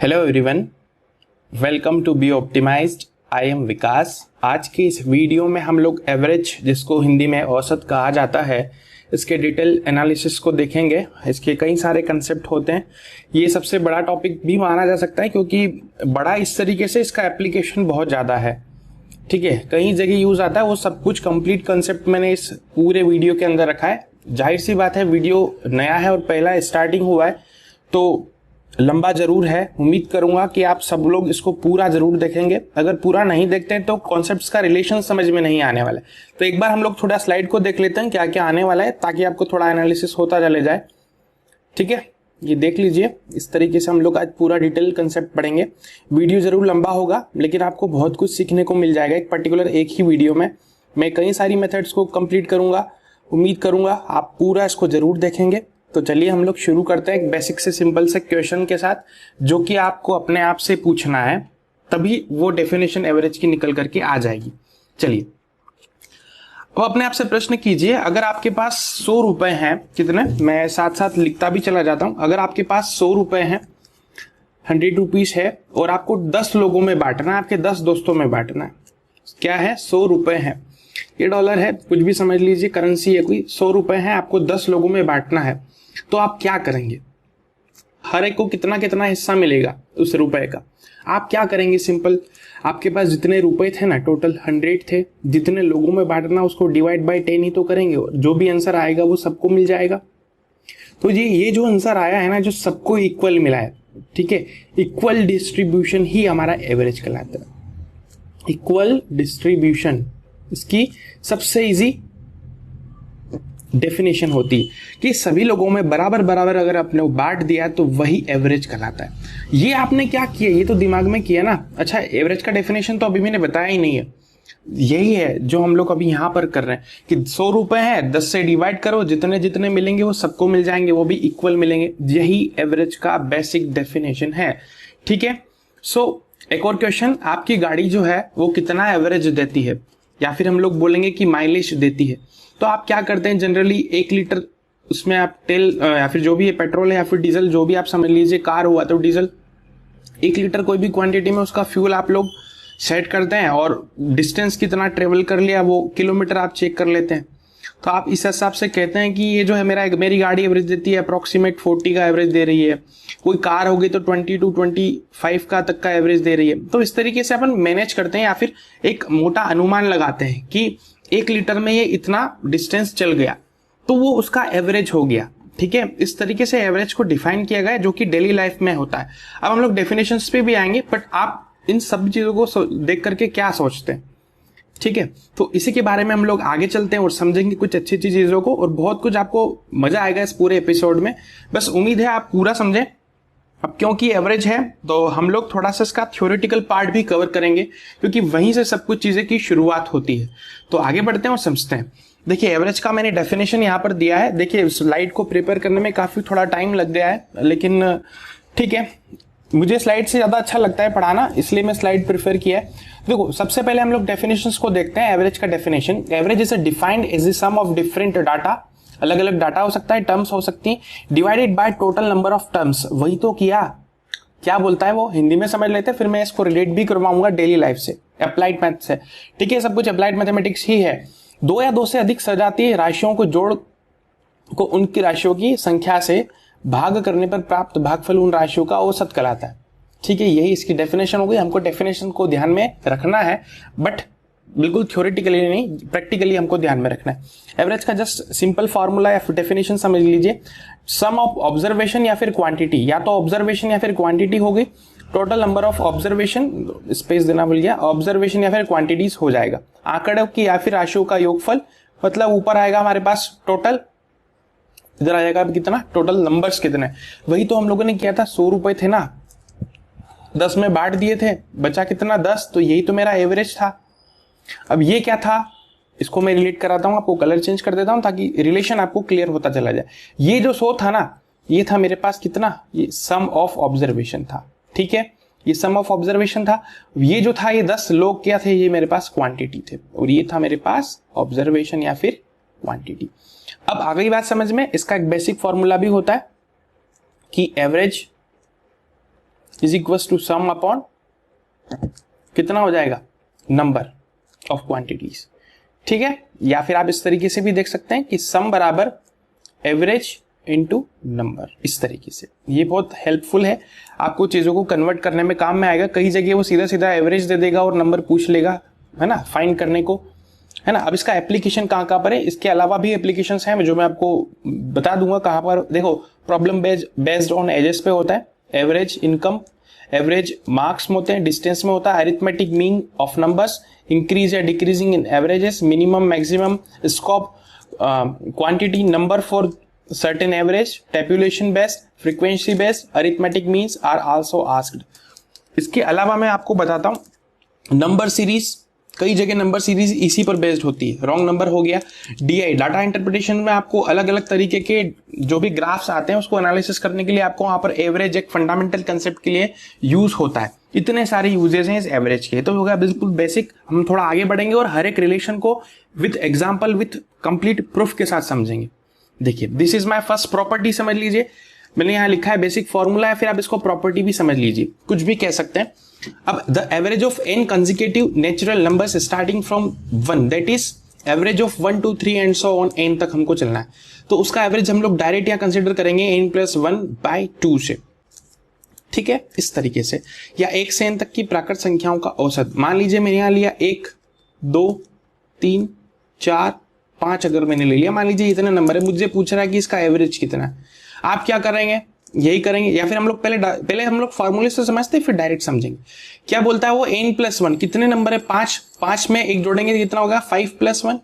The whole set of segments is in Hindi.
Hello everyone, welcome to be optimised. I am Vikas. आज के इस वीडियो में हम लोग एवरेज, जिसको हिंदी में औसत कहा जाता है, इसके डिटेल एनालिसिस को देखेंगे। इसके कई सारे कंसेप्ट होते हैं। ये सबसे बड़ा टॉपिक भी माना जा सकता है क्योंकि बड़ा इस तरीके से इसका एप्लीकेशन बहुत ज़्यादा है। ठीक है, कई जगह यूज आता है। वो सब कुछ कंप्लीट कंसेप्ट मैंने इस पूरे वीडियो के अंदर रखा है। जाहिर सी बात है, वीडियो नया है और पहला स्टार्टिंग हुआ है तो लंबा जरूर है। उम्मीद करूंगा कि आप सब लोग इसको पूरा जरूर देखेंगे। अगर पूरा नहीं देखते हैं तो कॉन्सेप्ट्स का रिलेशन समझ में नहीं आने वाला है। तो एक बार हम लोग थोड़ा स्लाइड को देख लेते हैं क्या क्या आने वाला है, ताकि आपको थोड़ा एनालिसिस होता चले जाए। ठीक है, ये देख लीजिए। इस तरीके से हम लोग आज पूरा डिटेल कंसेप्ट पढ़ेंगे। वीडियो जरूर लंबा होगा, लेकिन आपको बहुत कुछ सीखने को मिल जाएगा। एक पर्टिकुलर एक ही वीडियो में मैं कई सारी मेथड्स को कंप्लीट करूंगा। उम्मीद करूंगा आप पूरा इसको जरूर देखेंगे। तो चलिए हम लोग शुरू करते हैं एक बेसिक से सिंपल से क्वेश्चन के साथ, जो कि आपको अपने आप से पूछना है, तभी वो डेफिनेशन एवरेज की निकल करके आ जाएगी। चलिए अब अपने आप से प्रश्न कीजिए, अगर आपके पास 100 रुपए हैं, कितने, मैं साथ साथ लिखता भी चला जाता हूं। अगर आपके पास 100 रुपए हैं, 100 रुपीज है, और आपको 10 लोगों में बांटना है, आपके 10 दोस्तों में बांटना है। क्या है? 100 रुपए है। ये डॉलर है, कुछ भी समझ लीजिए, करेंसी है कोई। 100 रुपए है, आपको 10 लोगों में बांटना है, तो आप क्या करेंगे? हर एक को कितना कितना हिस्सा मिलेगा उस रुपए का? आप क्या करेंगे? सिंपल, आपके पास जितने रुपए थे ना, टोटल 100 थे, जितने लोगों में बांटना उसको डिवाइड बाय 10 ही तो करेंगे, जो भी आंसर आएगा वो सबको मिल जाएगा। तो ये जो आंसर आया है ना, जो सबको इक्वल मिला है, ठीक है, इक्वल डिस्ट्रीब्यूशन ही हमारा एवरेज कहलाता है। इक्वल डिस्ट्रीब्यूशन इसकी सबसे इजी डेफिनेशन होती है कि सभी लोगों में बराबर बराबर अगर आपने बांट दिया तो वही एवरेज कहलाता है। ये आपने क्या किया? ये तो दिमाग में किया ना। अच्छा, एवरेज का डेफिनेशन तो अभी मैंने बताया ही नहीं है। यही है जो हम लोग अभी यहां पर कर रहे हैं कि 100 रुपए है, 10 से डिवाइड करो, जितने जितने मिलेंगे वो सबको मिल जाएंगे, वो भी इक्वल मिलेंगे। यही एवरेज का बेसिक डेफिनेशन है। ठीक है, सो एक और क्वेश्चन, आपकी गाड़ी जो है वो कितना एवरेज देती है, या फिर हम लोग बोलेंगे कि माइलेज देती है। तो आप क्या करते हैं? जनरली 1 लीटर उसमें आप तेल या फिर जो भी है, पेट्रोल है या फिर डीजल, जो भी आप समझ लीजिए, कार हुआ तो डीजल, 1 लीटर कोई भी क्वांटिटी में उसका फ्यूल आप लोग सेट करते हैं, और डिस्टेंस कितना ट्रेवल कर लिया वो किलोमीटर आप चेक कर लेते हैं। तो आप इस हिसाब से कहते हैं कि ये जो है मेरी गाड़ी एवरेज देती है अप्रोक्सीमेट 40 का एवरेज दे रही है। कोई कार होगी तो 20 to 25 का तक का एवरेज दे रही है। तो इस तरीके से अपन मैनेज करते हैं, या फिर एक मोटा अनुमान लगाते हैं कि 1 लीटर में ये इतना डिस्टेंस चल गया, तो वो उसका एवरेज हो गया। ठीक है, इस तरीके से एवरेज को डिफाइन किया गया है, जो कि डेली लाइफ में होता है। अब हम लोग डेफिनेशंस पे भी आएंगे, बट आप इन सब चीजों को देख करके क्या सोचते हैं? ठीक है, तो इसी के बारे में हम लोग आगे चलते हैं और समझेंगे कुछ अच्छी अच्छी चीजों को, और बहुत कुछ आपको मजा आएगा इस पूरे एपिसोड में। बस उम्मीद है आप पूरा समझें। अब क्योंकि एवरेज है तो हम लोग थोड़ा सा इसका थ्योरेटिकल पार्ट भी कवर करेंगे, क्योंकि वहीं से सब कुछ चीजें की शुरुआत होती है। तो आगे बढ़ते हैं और समझते हैं। देखिए, एवरेज का मैंने डेफिनेशन यहाँ पर दिया है। देखिए, स्लाइड को प्रिपेयर करने में काफी थोड़ा टाइम लग गया है, लेकिन ठीक है, मुझे स्लाइड से ज्यादा अच्छा लगता है पढ़ाना, इसलिए मैं स्लाइड प्रेफर किया है। देखो, सबसे पहले हम लोग डेफिनेशंस को देखते हैं। एवरेज का definition, average is defined as the sum of different data, अलग अलग डाटा हो सकता है, टर्म्स हो सकती है, divided by total number of terms. वही तो किया, क्या बोलता है वो हिंदी में समझ लेते हैं, फिर मैं इसको रिलेट भी करवाऊंगा डेली लाइफ से, अप्लाइड मैथ से। ठीक है, सब कुछ अप्लाइड मैथमेटिक्स ही है। 2 या 2 से अधिक सजातीय राशियों को जोड़ को उनकी राशियों की संख्या से भाग करने पर प्राप्त भागफल उन राशियों का औसत कहलाता है। ठीक है, यही इसकी डेफिनेशन हो गई। हमको डेफिनेशन को ध्यान में रखना है, बट बिल्कुल थ्योरेटिकली नहीं, प्रैक्टिकली हमको ध्यान में रखना है। एवरेज का जस्ट सिंपल फॉर्मूला या फिर डेफिनेशन समझ लीजिए, सम ऑफ ऑब्जर्वेशन या फिर क्वांटिटी, या तो ऑब्जर्वेशन या फिर क्वांटिटी हो गई, total number of observation, space देना भूल गया, ऑब्जर्वेशन या फिर क्वांटिटीज हो जाएगा, आंकड़ों की या फिर राशियों का योगफल। मतलब ऊपर आएगा हमारे पास टोटल, इधर आ जाएगा कितना, टोटल नंबर्स कितने। वही तो हम लोगों ने किया था, 100 रुपए थे ना, 10 में बांट दिए थे, बचा कितना, 10। तो यही तो मेरा एवरेज था। अब ये क्या था, इसको मैं रिलेट कराता हूं, आपको कलर चेंज कर देता हूं ताकि रिलेशन आपको क्लियर होता चला जाए। ये जो 100 था ना, ये था मेरे पास कितना, ये सम ऑफ ऑब्जर्वेशन था। ठीक है, ये सम ऑफ ऑब्जर्वेशन था। ये जो था, ये 10 लोग क्या थे, ये मेरे पास क्वांटिटी थे, और ये था मेरे पास ऑब्जर्वेशन या फिर क्वांटिटी। अब आ गई बात समझ में। इसका एक बेसिक फॉर्मूला भी होता है कि average is equal to sum upon कितना हो जाएगा, नंबर ऑफ क्वांटिटीज। ठीक है, या फिर आप इस तरीके से भी देख सकते हैं कि सम बराबर एवरेज इनटू नंबर, इस तरीके से। ये बहुत हेल्पफुल है, आपको चीजों को कन्वर्ट करने में काम में आएगा। कई जगह वो सीधा सीधा एवरेज दे देगा और नंबर पूछ लेगा, है ना, फाइंड करने को, है ना। अब इसका एप्लीकेशन कहाँ पर है, इसके अलावा भी एप्लीकेशंस हैं जो मैं आपको बता दूंगा कहाँ पर। देखो, प्रॉब्लम बेस्ड ऑन एजेस पे होता है, एवरेज इनकम, एवरेज मार्क्स में होते हैं, डिस्टेंस में होता है, arithmetic mean of numbers, increase या decreasing in averages, minimum maximum, scope, quantity, number for certain average, tabulation based, frequency based, arithmetic means are also asked। इसके अलावा मैं आपको बताता हूं नंबर सीरीज, कई जगह नंबर सीरीज इसी पर बेस्ड होती है। रॉन्ग नंबर हो गया, डीआई डाटा इंटरप्रिटेशन में आपको अलग अलग तरीके के जो भी ग्राफ्स आते हैं उसको एनालिसिस करने के लिए आपको वहां पर एवरेज एक फंडामेंटल कंसेप्ट के लिए यूज होता है। इतने सारे यूजेस हैं इस एवरेज के, तो होगा बिल्कुल बेसिक। हम थोड़ा आगे बढ़ेंगे और हर एक रिलेशन को with example, with complete proof के साथ समझेंगे। देखिए, this is my first property, समझ लीजिए, मैंने यहां लिखा है बेसिक फॉर्मूला है, फिर आप इसको प्रॉपर्टी भी समझ लीजिए, कुछ भी कह सकते हैं। अब the average of n consecutive natural numbers starting from 1, that is average of 1 2 3 and so on n तक हमको चलना है। तो उसका एवरेज हम लोग डायरेक्ट यहां कंसिडर करेंगे n+1/2 से। ठीक है, इस तरीके से, या 1 से n तक की प्राकृत संख्याओं का औसत। मान लीजिए मैंने यहां लिया 1 2 3 4 5, अगर मैंने ले लिया, मान लीजिए इतने नंबर है, मुझे पूछ रहा है कि इसका एवरेज कितना है। आप क्या करेंगे, यही करेंगे, या फिर हम लोग पहले हम लोग फॉर्मूले से समझते हैं फिर डायरेक्ट समझेंगे। क्या बोलता है वो, n+1, कितने नंबर है, 5 में एक जोड़ेंगे तो कितना होगा, 5+1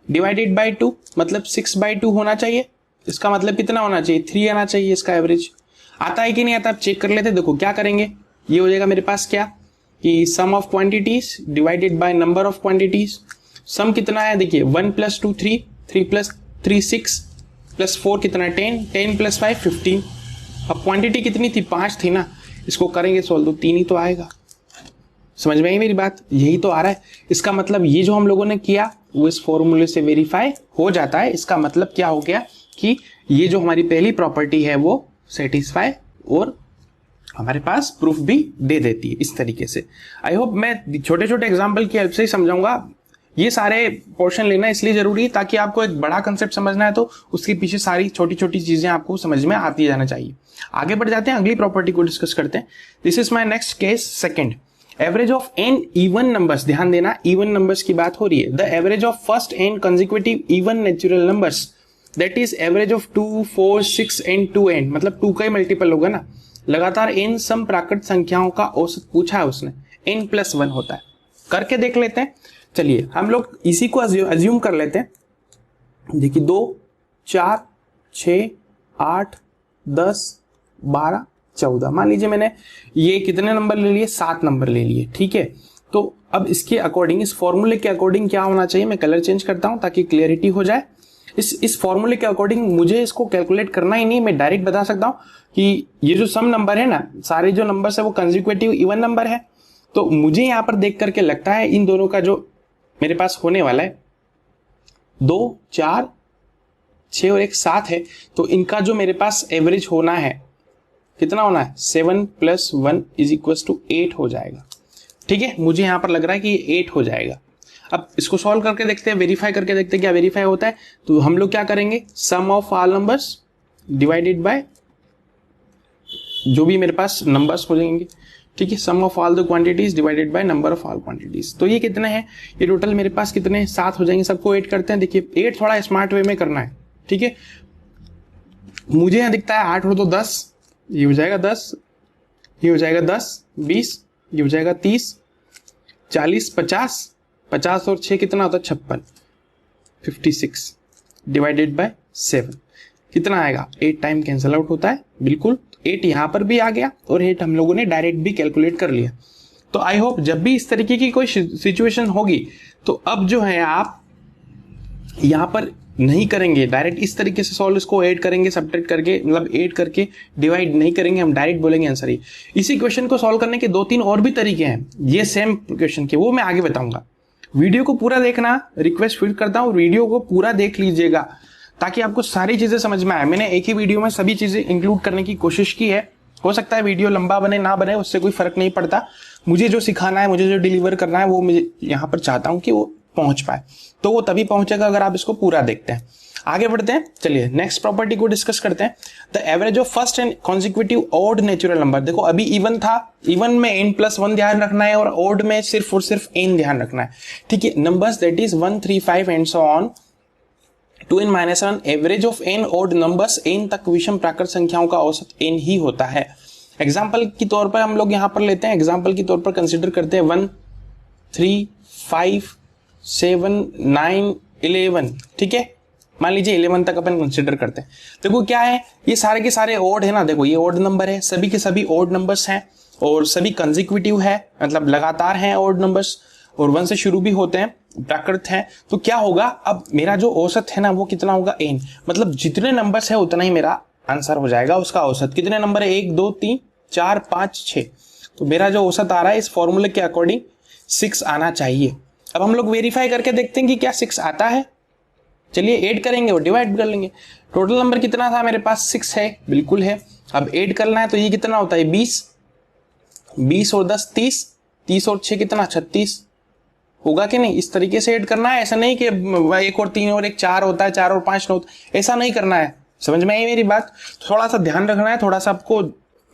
डिवाइडेड बाई 2, मतलब 6/2 होना चाहिए। इसका मतलब कितना होना चाहिए, 3 आना चाहिए इसका एवरेज। आता है कि नहीं आता, आप चेक कर लेते। देखो क्या करेंगे, ये हो जाएगा मेरे पास क्या, कि sum of quantities divided by number of quantities. Sum कितना है, देखिए 1 + 2 3, 3 + 3 6, +4 कितना है 10, 10 + 5 15। अब क्वांटिटी कितनी थी, 5 थी ना, इसको करेंगे सॉल्व तो 3 ही तो आएगा। समझ में आई मेरी बात, यही तो आ रहा है। इसका मतलब ये जो हम लोगों ने किया वो इस फॉर्मूले से वेरीफाई हो जाता है। इसका मतलब क्या हो गया कि ये जो हमारी पहली प्रॉपर्टी है वो सेटिस्फाई और हमारे पास प्रूफ भी दे देती है, इस तरीके से। आई होप मैं छोटे छोटे एग्जाम्पल की हेल्प से ही समझाऊंगा। ये सारे पोर्शन लेना इसलिए जरूरी है ताकि आपको एक बड़ा कंसेप्ट समझना है तो उसके पीछे सारी छोटी छोटी चीजें आपको समझ में आती जाना चाहिए। आगे बढ़ जाते हैं, अगली प्रॉपर्टी को डिस्कस करते हैं। This is my next case second. Average of n even numbers, ध्यान देना इवन नंबर्स की बात हो रही है। The average of first n consecutive even natural numbers, that is average of 2 4 6 and 2n, मतलब 2 का ही मल्टीपल होगा ना। लगातार n सम प्राकृत संख्याओं का औसत पूछा है उसने, n+1 होता है। करके देख लेते हैं। चलिए हम लोग इसी को अज्यूम कर लेते हैं। देखिए 2 4 6 8 10 12 14, मान लीजिए मैंने ये कितने नंबर ले लिए, 7 नंबर ले लिए। ठीक है, तो अब इसके अकॉर्डिंग, इस फॉर्मूले के अकॉर्डिंग क्या होना चाहिए, मैं कलर चेंज करता हूं ताकि क्लियरिटी हो जाए। इस फॉर्मूले के अकॉर्डिंग मुझे इसको कैलकुलेट करना ही नहीं, मैं डायरेक्ट बता सकता हूं कि ये जो सम नंबर है ना, सारे जो नंबर्स है वो कंसेक्यूटिव इवन नंबर है। तो मुझे यहां पर देख करके लगता है इन दोनों का जो मेरे पास होने वाला है 2 4 6 और 1 7 है, तो इनका जो मेरे पास एवरेज होना है कितना होना है, 7 + 1 = 8 हो जाएगा। ठीक है, मुझे यहां पर लग रहा है कि ये 8 हो जाएगा। अब इसको सॉल्व करके देखते हैं, वेरीफाई करके देखते हैं क्या वेरीफाई होता है। तो हम लोग क्या करेंगे, sum of all numbers divided by जो भी मेरे पास नंबर्स हो जाएंगे। ठीक है, sum of all the quantities divided by number of all quantities. तो ये कितने हैं, ये टोटल मेरे पास कितने 7 हो जाएंगे। सबको 8 करते हैं। देखिए 8 थोड़ा स्मार्ट वे में करना है। ठीक है, मुझे यहां दिखता है 8 हो तो 10, ये हो जाएगा 10, ये हो जाएगा 10 20, ये हो जाएगा 30 40 50, 50 और 6 कितना होता है 56, 56 डिवाइडेड बाय 7 कितना आएगा, 8 टाइम कैंसिल आउट होता है। बिल्कुल 8 यहां पर भी आ गया और 8 हम लोगों ने डायरेक्ट भी कैलकुलेट कर लिया। तो आई होप जब भी इस तरीके की कोई सिचुएशन होगी तो अब जो है आप यहां पर नहीं करेंगे, डायरेक्ट इस तरीके से सॉल्व, इसको ऐड करेंगे सब्ट्रैक्ट करके, मतलब ऐड करके डिवाइड नहीं करेंगे, हम डायरेक्ट बोलेंगे आंसर ही। इसी क्वेश्चन को सॉल्व करने के 2-3 और भी तरीके हैं ये सेम क्वेश्चन के, वो मैं आगे बताऊंगा। वीडियो को पूरा देखना, रिक्वेस्ट फील करता हूं वीडियो को पूरा देख लीजिएगा ताकि आपको सारी चीजें समझ में आए। मैंने एक ही वीडियो में सभी चीजें इंक्लूड करने की कोशिश की है, हो सकता है वीडियो लंबा बने ना बने, उससे कोई फर्क नहीं पड़ता। मुझे जो सिखाना है, मुझे जो डिलीवर करना है, वो मुझे यहाँ पर चाहता हूँ कि वो पहुंच पाए। तो वो तभी पहुंचेगा अगर आप इसको पूरा देखते हैं। आगे बढ़ते हैं, चलिए नेक्स्ट प्रॉपर्टी को डिस्कस करते हैं। The average of first and consecutive odd natural number. देखो अभी इवन था, इवन में n+1 ध्यान रखना है और ऑड में सिर्फ और सिर्फ n ध्यान रखना है, ठीक है। Numbers that is 1, 3, 5 and so on 2n-1, average of n odd numbers, n तक विषम प्राकृत संख्याओं का औसत n ही होता है। एग्जाम्पल के तौर पर हम लोग यहां पर लेते हैं, एग्जाम्पल के तौर पर कंसिडर करते हैं 1, 3, 5, 7, 9, 11, ठीक है। मान लीजिए 11 तक अपन कंसिडर करते हैं। देखो क्या है, ये सारे के सारे ऑड है ना, देखो ये ऑड नंबर है, सभी के सभी ऑड नंबर्स हैं और सभी कंसेक्यूटिव है, मतलब लगातार हैं ऑड नंबर्स, और 1 से शुरू भी होते हैं, प्राकृत हैं। तो क्या होगा, अब मेरा जो औसत है ना वो कितना होगा, n, मतलब जितने नंबर्स है उतना ही मेरा आंसर हो जाएगा। उसका औसत कितने नंबर है, 1, 2, 3, 4, 5, 6। तो मेरा जो औसत आ रहा है इस फॉर्मूले के अकॉर्डिंग 6 आना चाहिए। अब हम लोग वेरीफाई करके देखते हैं कि क्या 6 आता है। चलिए ऐड करेंगे और डिवाइड कर लेंगे। टोटल नंबर कितना था मेरे पास, 6 है, बिल्कुल है। अब ऐड करना है तो ये कितना होता है, 20, 20 और 10 30, 30 और 6 कितना, 36 होगा कि नहीं। इस तरीके से ऐड करना है, ऐसा नहीं कि 1 और 3 और 1 4 होता है, 4 और 5 9 होता है, ऐसा नहीं करना है। समझ में आई मेरी बात। थोड़ा सा ध्यान रखना है, थोड़ा सा आपको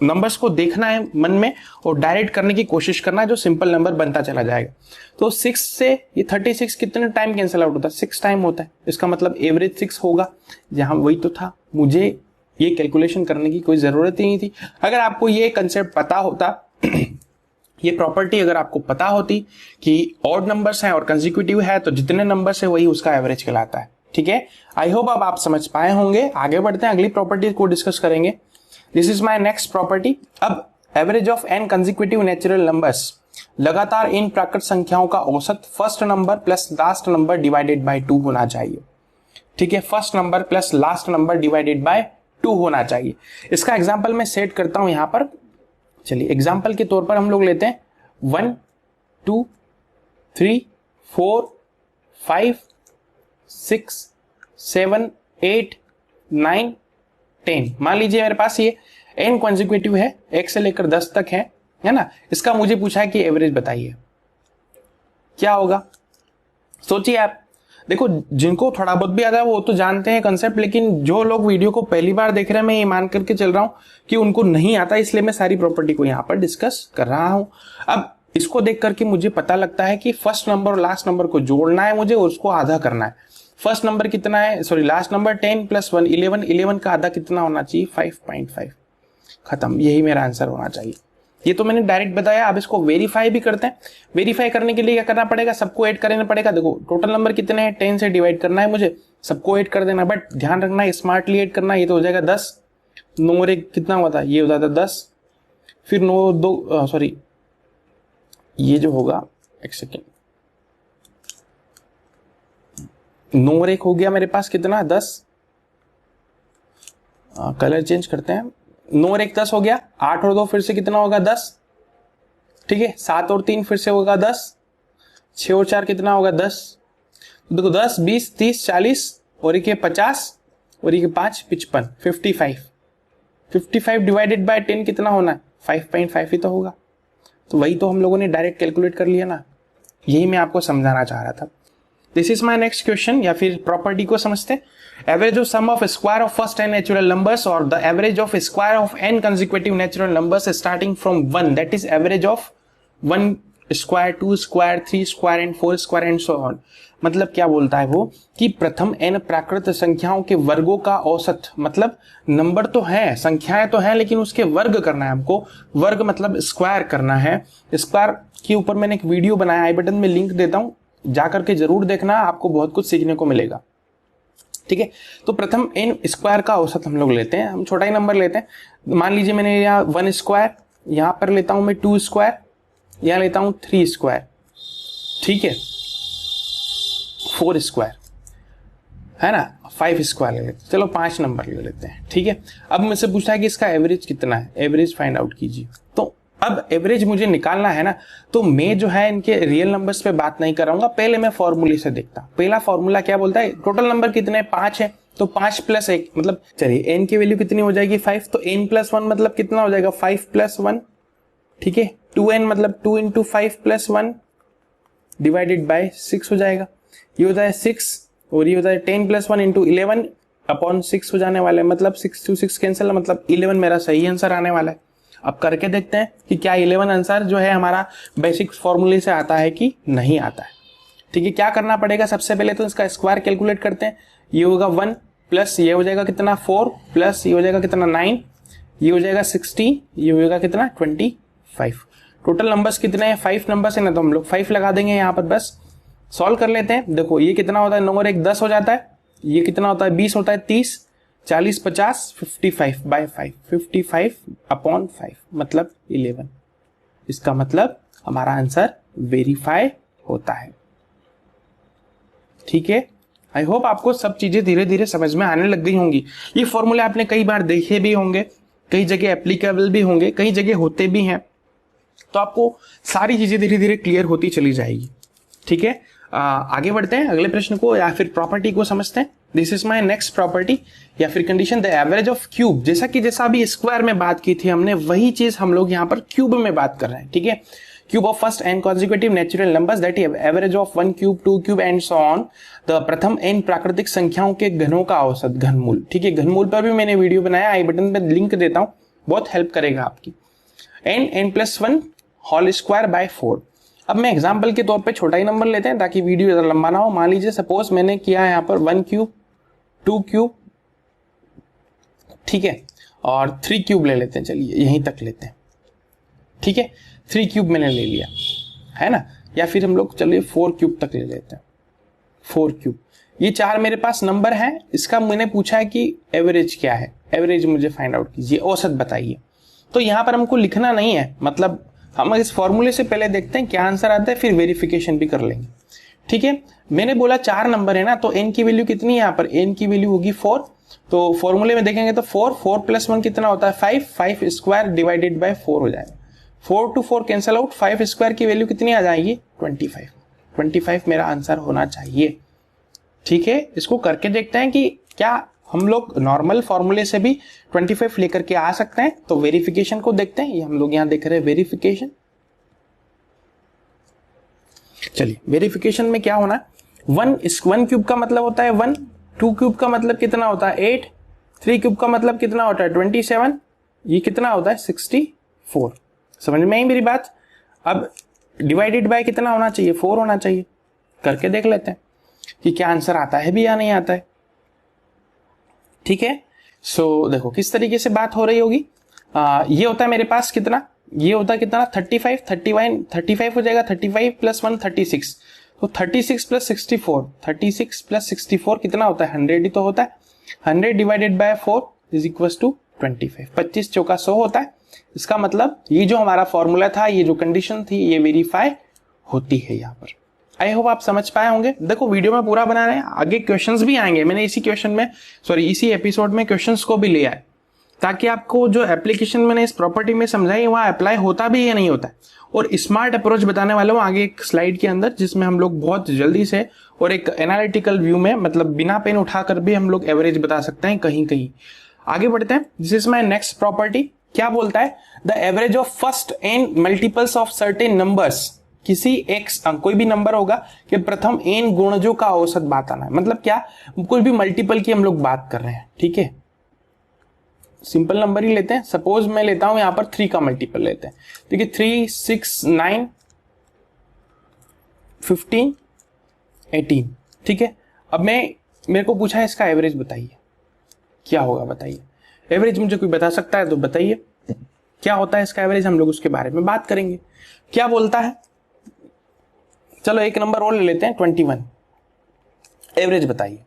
नंबर्स को देखना है मन में और डायरेक्ट करने की कोशिश करना है, जो सिंपल नंबर बनता चला जाएगा। तो 6 से ये 36 कितने टाइम कैंसिल आउट होता है, 6 टाइम होता है। इसका मतलब एवरेज 6 होगा। जहां वही तो था, मुझे ये कैलकुलेशन करने की कोई जरूरत ही नहीं थी। अगर आपको ये कंसेप्ट पता होता ये प्रॉपर्टी अगर आपको पता होती कि ऑड नंबर्स हैं और कंसेक्यूटिव है तो जितने नंबर्स है वही उसका एवरेज कहलाता है, ठीक है। आई होप अब आप समझ पाए होंगे। आगे बढ़ते हैं, अगली प्रॉपर्टी को डिस्कस करेंगे। This is my next property. अब average of n consecutive natural numbers, लगातार इन प्राकृत संख्याओं का औसत first number plus last number divided by 2 होना चाहिए, ठीक है। First number plus last number divided by 2 होना चाहिए। इसका एग्जांपल मैं सेट करता हूं यहां पर। चलिए एग्जांपल के तौर पर हम लोग लेते हैं 1, 2, 3, 4, 5, 6, 7, 8, 9, 10। मान लीजिए मेरे पास ये n कॉन्जिक्यूटिव है, 1 से लेकर 10 तक है ना। इसका मुझे पूछा है कि एवरेज बताइए, क्या होगा। सोचिए आप, देखो जिनको थोड़ा बहुत भी आता है वो तो जानते हैं कंसेप्ट, लेकिन जो लोग वीडियो को पहली बार देख रहे हैं, मैं ये मान करके चल रहा हूं कि उनको नहीं आता, इसलिए मैं सारी प्रॉपर्टी को यहां पर डिस्कस कर रहा हूं। अब इसको देख करके मुझे पता लगता है कि फर्स्ट नंबर और लास्ट नंबर को जोड़ना है मुझे और उसको आधा करना है। फर्स्ट नंबर कितना है, सॉरी लास्ट नंबर 10 + 1 11, 11 का आधा कितना होना चाहिए, 5.5। खत्म, यही मेरा आंसर होना चाहिए। ये तो मैंने डायरेक्ट बताया। अब इसको वेरीफाई भी करते हैं। वेरीफाई करने के लिए क्या करना पड़ेगा, सबको ऐड करना पड़ेगा। देखो टोटल नंबर कितने हैं, 10 से डिवाइड करना है मुझे, सबको ऐड कर देना, बट ध्यान रखना है स्मार्टली ऐड करना। ये तो हो जाएगा 10, 9 और 1 कितना हुआ था, ये होता था 10, फिर 9 2 सॉरी ये जो होगा, एक सेकेंड, 9 और 1 हो गया मेरे पास कितना, 10। कलर चेंज करते हैं, 9 और 1 10 हो गया, 8 और 2 फिर से कितना होगा, 10, ठीक है। 7 और 3 फिर से होगा 10, 6 और 4 कितना होगा, 10। तो देखो 10 20 30 40 और एक 50 और एक 5 55, 55 डिवाइडेड बाय 10 कितना होना है, 5.5 ही तो होगा। तो वही तो हम लोगों ने डायरेक्ट कैलकुलेट कर लिया ना, यही मैं आपको समझाना चाह रहा था। This is my next question, या फिर प्रॉपर्टी को समझते हैं। Average of sum of square of first n natural numbers और the average of square of n consecutive natural numbers starting from 1, that is average of 1 square, 2 square, 3 square and 4 square and so on. मतलब क्या बोलता है वो कि प्रथम n प्राकृत संख्याओं के वर्गों का औसत, मतलब नंबर तो है, संख्याएं तो है, लेकिन उसके वर्ग करना है हमको। वर्ग मतलब स्क्वायर करना है। स्क्वायर के ऊपर मैंने एक वीडियो बनाया, आई बटन में लिंक देता हूं, जाकर के जरूर देखना, आपको बहुत कुछ सीखने को मिलेगा, ठीक है। तो प्रथम n स्क्वायर का औसत हम लोग लेते हैं, हम छोटा ही नंबर लेते हैं। मान लीजिए मैंने यहाँ 1 स्क्वायर, यहां पर लेता हूं मैं 2 स्क्वायर, यहां लेता हूं 3 स्क्वायर, ठीक है, 4 स्क्वायर है ना, 5 स्क्वायर ले लेते हैं, चलो 5 नंबर ले लेते हैं, ठीक है। अब मुझसे पूछा है कि इसका एवरेज कितना है, एवरेज फाइंड आउट कीजिए। तो अब एवरेज मुझे निकालना है ना, तो मैं जो है इनके रियल नंबर्स पे बात नहीं कराऊंगा, पहले मैं फॉर्मूले से देखता। पहला फॉर्मूला क्या बोलता है, टोटल नंबर कितने, 5 है, तो 5 + 1 मतलब चलिए n की वैल्यू कितनी हो जाएगी 5, तो n + 1 मतलब कितना हो जाएगा 5 + 1, ठीक है। 2n मतलब 2 × 5 + 1 डिवाइडेड बाय 6 हो जाएगा। ये होता है 6 और ये होता है 10 + 1 × 11 अपॉन 6 हो जाने वाला है, मतलब 6 to 6 कैंसिल, मतलब 11 मेरा सही आंसर आने वाला है। अब करके देखते हैं कि क्या 11 आंसर जो है हमारा बेसिक फॉर्मूले से आता है कि नहीं आता है, ठीक है। क्या करना पड़ेगा, सबसे पहले तो इसका स्क्वायर कैलकुलेट करते हैं। ये होगा 1 प्लस ये हो जाएगा कितना 4 प्लस ये हो जाएगा कितना 9, ये हो जाएगा 16, ये हो जाएगा कितना 25। टोटल नंबर्स कितने हैं 5 नंबर्स है ना, तो हम लोग 5 लगा देंगे यहाँ पर। बस सॉल्व कर लेते हैं। देखो ये कितना होता है 9 और 1 10 हो जाता है, ये कितना होता है 20 होता है 30, 40 50 55 बाय 5 55 अपॉन 5 मतलब 11। इसका मतलब हमारा आंसर वेरीफाई होता है, ठीक है। आई होप आपको सब चीजें धीरे धीरे समझ में आने लग गई होंगी। ये फॉर्मूले आपने कई बार देखे भी होंगे, कई जगह एप्लीकेबल भी होंगे, कई जगह होते भी हैं, तो आपको सारी चीजें धीरे धीरे क्लियर होती चली जाएगी, ठीक है। आगे बढ़ते हैं अगले प्रश्न को या फिर प्रॉपर्टी को समझते हैं। This is my next property या फिर condition, the average of cube. जैसा अभी स्क्वायर में बात की थी हमने, वही चीज हम लोग यहाँ पर क्यूब में बात कर रहे हैं, ठीक है। Cube of first n consecutive natural numbers that have average of 1 cube 2 cube and so on। The प्रथम n प्राकृतिक संख्याओं के घनों का औसत घनमूल, ठीक है। घनमूल पर भी मैंने वीडियो बनाया, आई बटन पे लिंक देता हूं, बहुत हेल्प करेगा आपकी। n + 1 whole square by 4। अब मैं एग्जांपल के तौर पे छोटा ही नंबर लेते हैं ताकि वीडियो ज्यादा लंबा ना हो। मान लीजिए सपोज मैंने किया है यहाँ पर 1 क्यूब 2 क्यूब, ठीक है, और 3 क्यूब ले लेते हैं, चलिए यहीं तक लेते हैं, ठीक है। 3 क्यूब मैंने ले लिया है ना, या फिर हम लोग चलिए 4 क्यूब तक ले लेते हैं, 4 क्यूब। ये 4 मेरे पास नंबर है, इसका मैंने पूछा है कि एवरेज क्या है, एवरेज मुझे फाइंड आउट कीजिए, औसत बताइए। तो यहाँ पर हमको लिखना नहीं है, मतलब हम इस फॉर्मूले से पहले देखते हैं क्या आंसर आता है, फिर वेरिफिकेशन भी कर लेंगे, ठीक है। मैंने बोला 4 नंबर है ना, तो n की वैल्यू कितनी है यहाँ पर, n की वैल्यू होगी 4। तो फॉर्मूले में देखेंगे तो 4 + 1 कितना होता है 5 स्क्वायर डिवाइडेड बाय 4 हो जाएगा। 4 to 4 कैंसिल आउट, 5 स्क्वायर की वैल्यू कितनी आ जाएगी 25 मेरा आंसर होना चाहिए, ठीक है। इसको करके देखते हैं कि क्या हम लोग नॉर्मल फॉर्मूले से भी 25 लेकर के आ सकते हैं। तो वेरिफिकेशन को देखते हैं, ये हम लोग यहां देख रहे हैं वेरिफिकेशन। चलिए वेरिफिकेशन में क्या होना है, 1 क्यूब का मतलब होता है 1, 2 क्यूब का मतलब कितना होता है 8, 3 क्यूब का मतलब कितना होता है 27, ये कितना होता है 64। समझ में आई मेरी बात। अब डिवाइडेड बाय कितना होना चाहिए 4 होना चाहिए। करके देख लेते हैं कि क्या आंसर आता है भी या नहीं आता है, ठीक है। सो देखो किस तरीके से बात हो रही होगी। ये होता है मेरे पास कितना, ये होता है कितना 35 हो जाएगा, 35 + 1 36, तो 36 + 64, 36 + 64 कितना होता है 100 ही तो होता है। 100 divided by 4 is equal to 25, 25 चौका 100 होता है। इसका मतलब ये जो हमारा फॉर्मूला था, ये जो कंडीशन थी, ये वेरीफाई होती है यहाँ पर। आई होप आप समझ पाए होंगे। देखो वीडियो में पूरा बना रहे हैं, आगे क्वेश्चंस भी आएंगे। मैंने इसी एपिसोड में क्वेश्चंस को भी लिया है ताकि आपको जो एप्लीकेशन मैंने इस प्रॉपर्टी में समझाई वहां अप्लाई होता भी या नहीं होता है। और स्मार्ट अप्रोच बताने वाला हूँ आगे एक स्लाइड के अंदर, जिसमें हम लोग बहुत जल्दी से और एक एनालिटिकल व्यू में, मतलब बिना पेन उठाकर भी हम लोग एवरेज बता सकते हैं कहीं कहीं। आगे बढ़ते हैं। This is my next property. क्या बोलता है, the average of first n multiples of certain numbers. किसी x अंक, कोई भी नंबर होगा कि प्रथम n गुणजों का औसत बताना है। मतलब क्या, कोई भी मल्टीपल की हम लोग बात कर रहे हैं, ठीक है। सिंपल नंबर ही लेते हैं। सपोज मैं लेता हूं यहां पर 3 का मल्टीपल लेते हैं, ठीक है। 3 6 9 15 18, ठीक है। अब मेरे को पूछा है इसका एवरेज बताइए, क्या होगा बताइए। एवरेज मुझे कोई बता सकता है तो बताइए क्या होता है इसका एवरेज, हम लोग उसके बारे में बात करेंगे। क्या बोलता है, चलो एक नंबर और ले लेते हैं 21। एवरेज बताइए,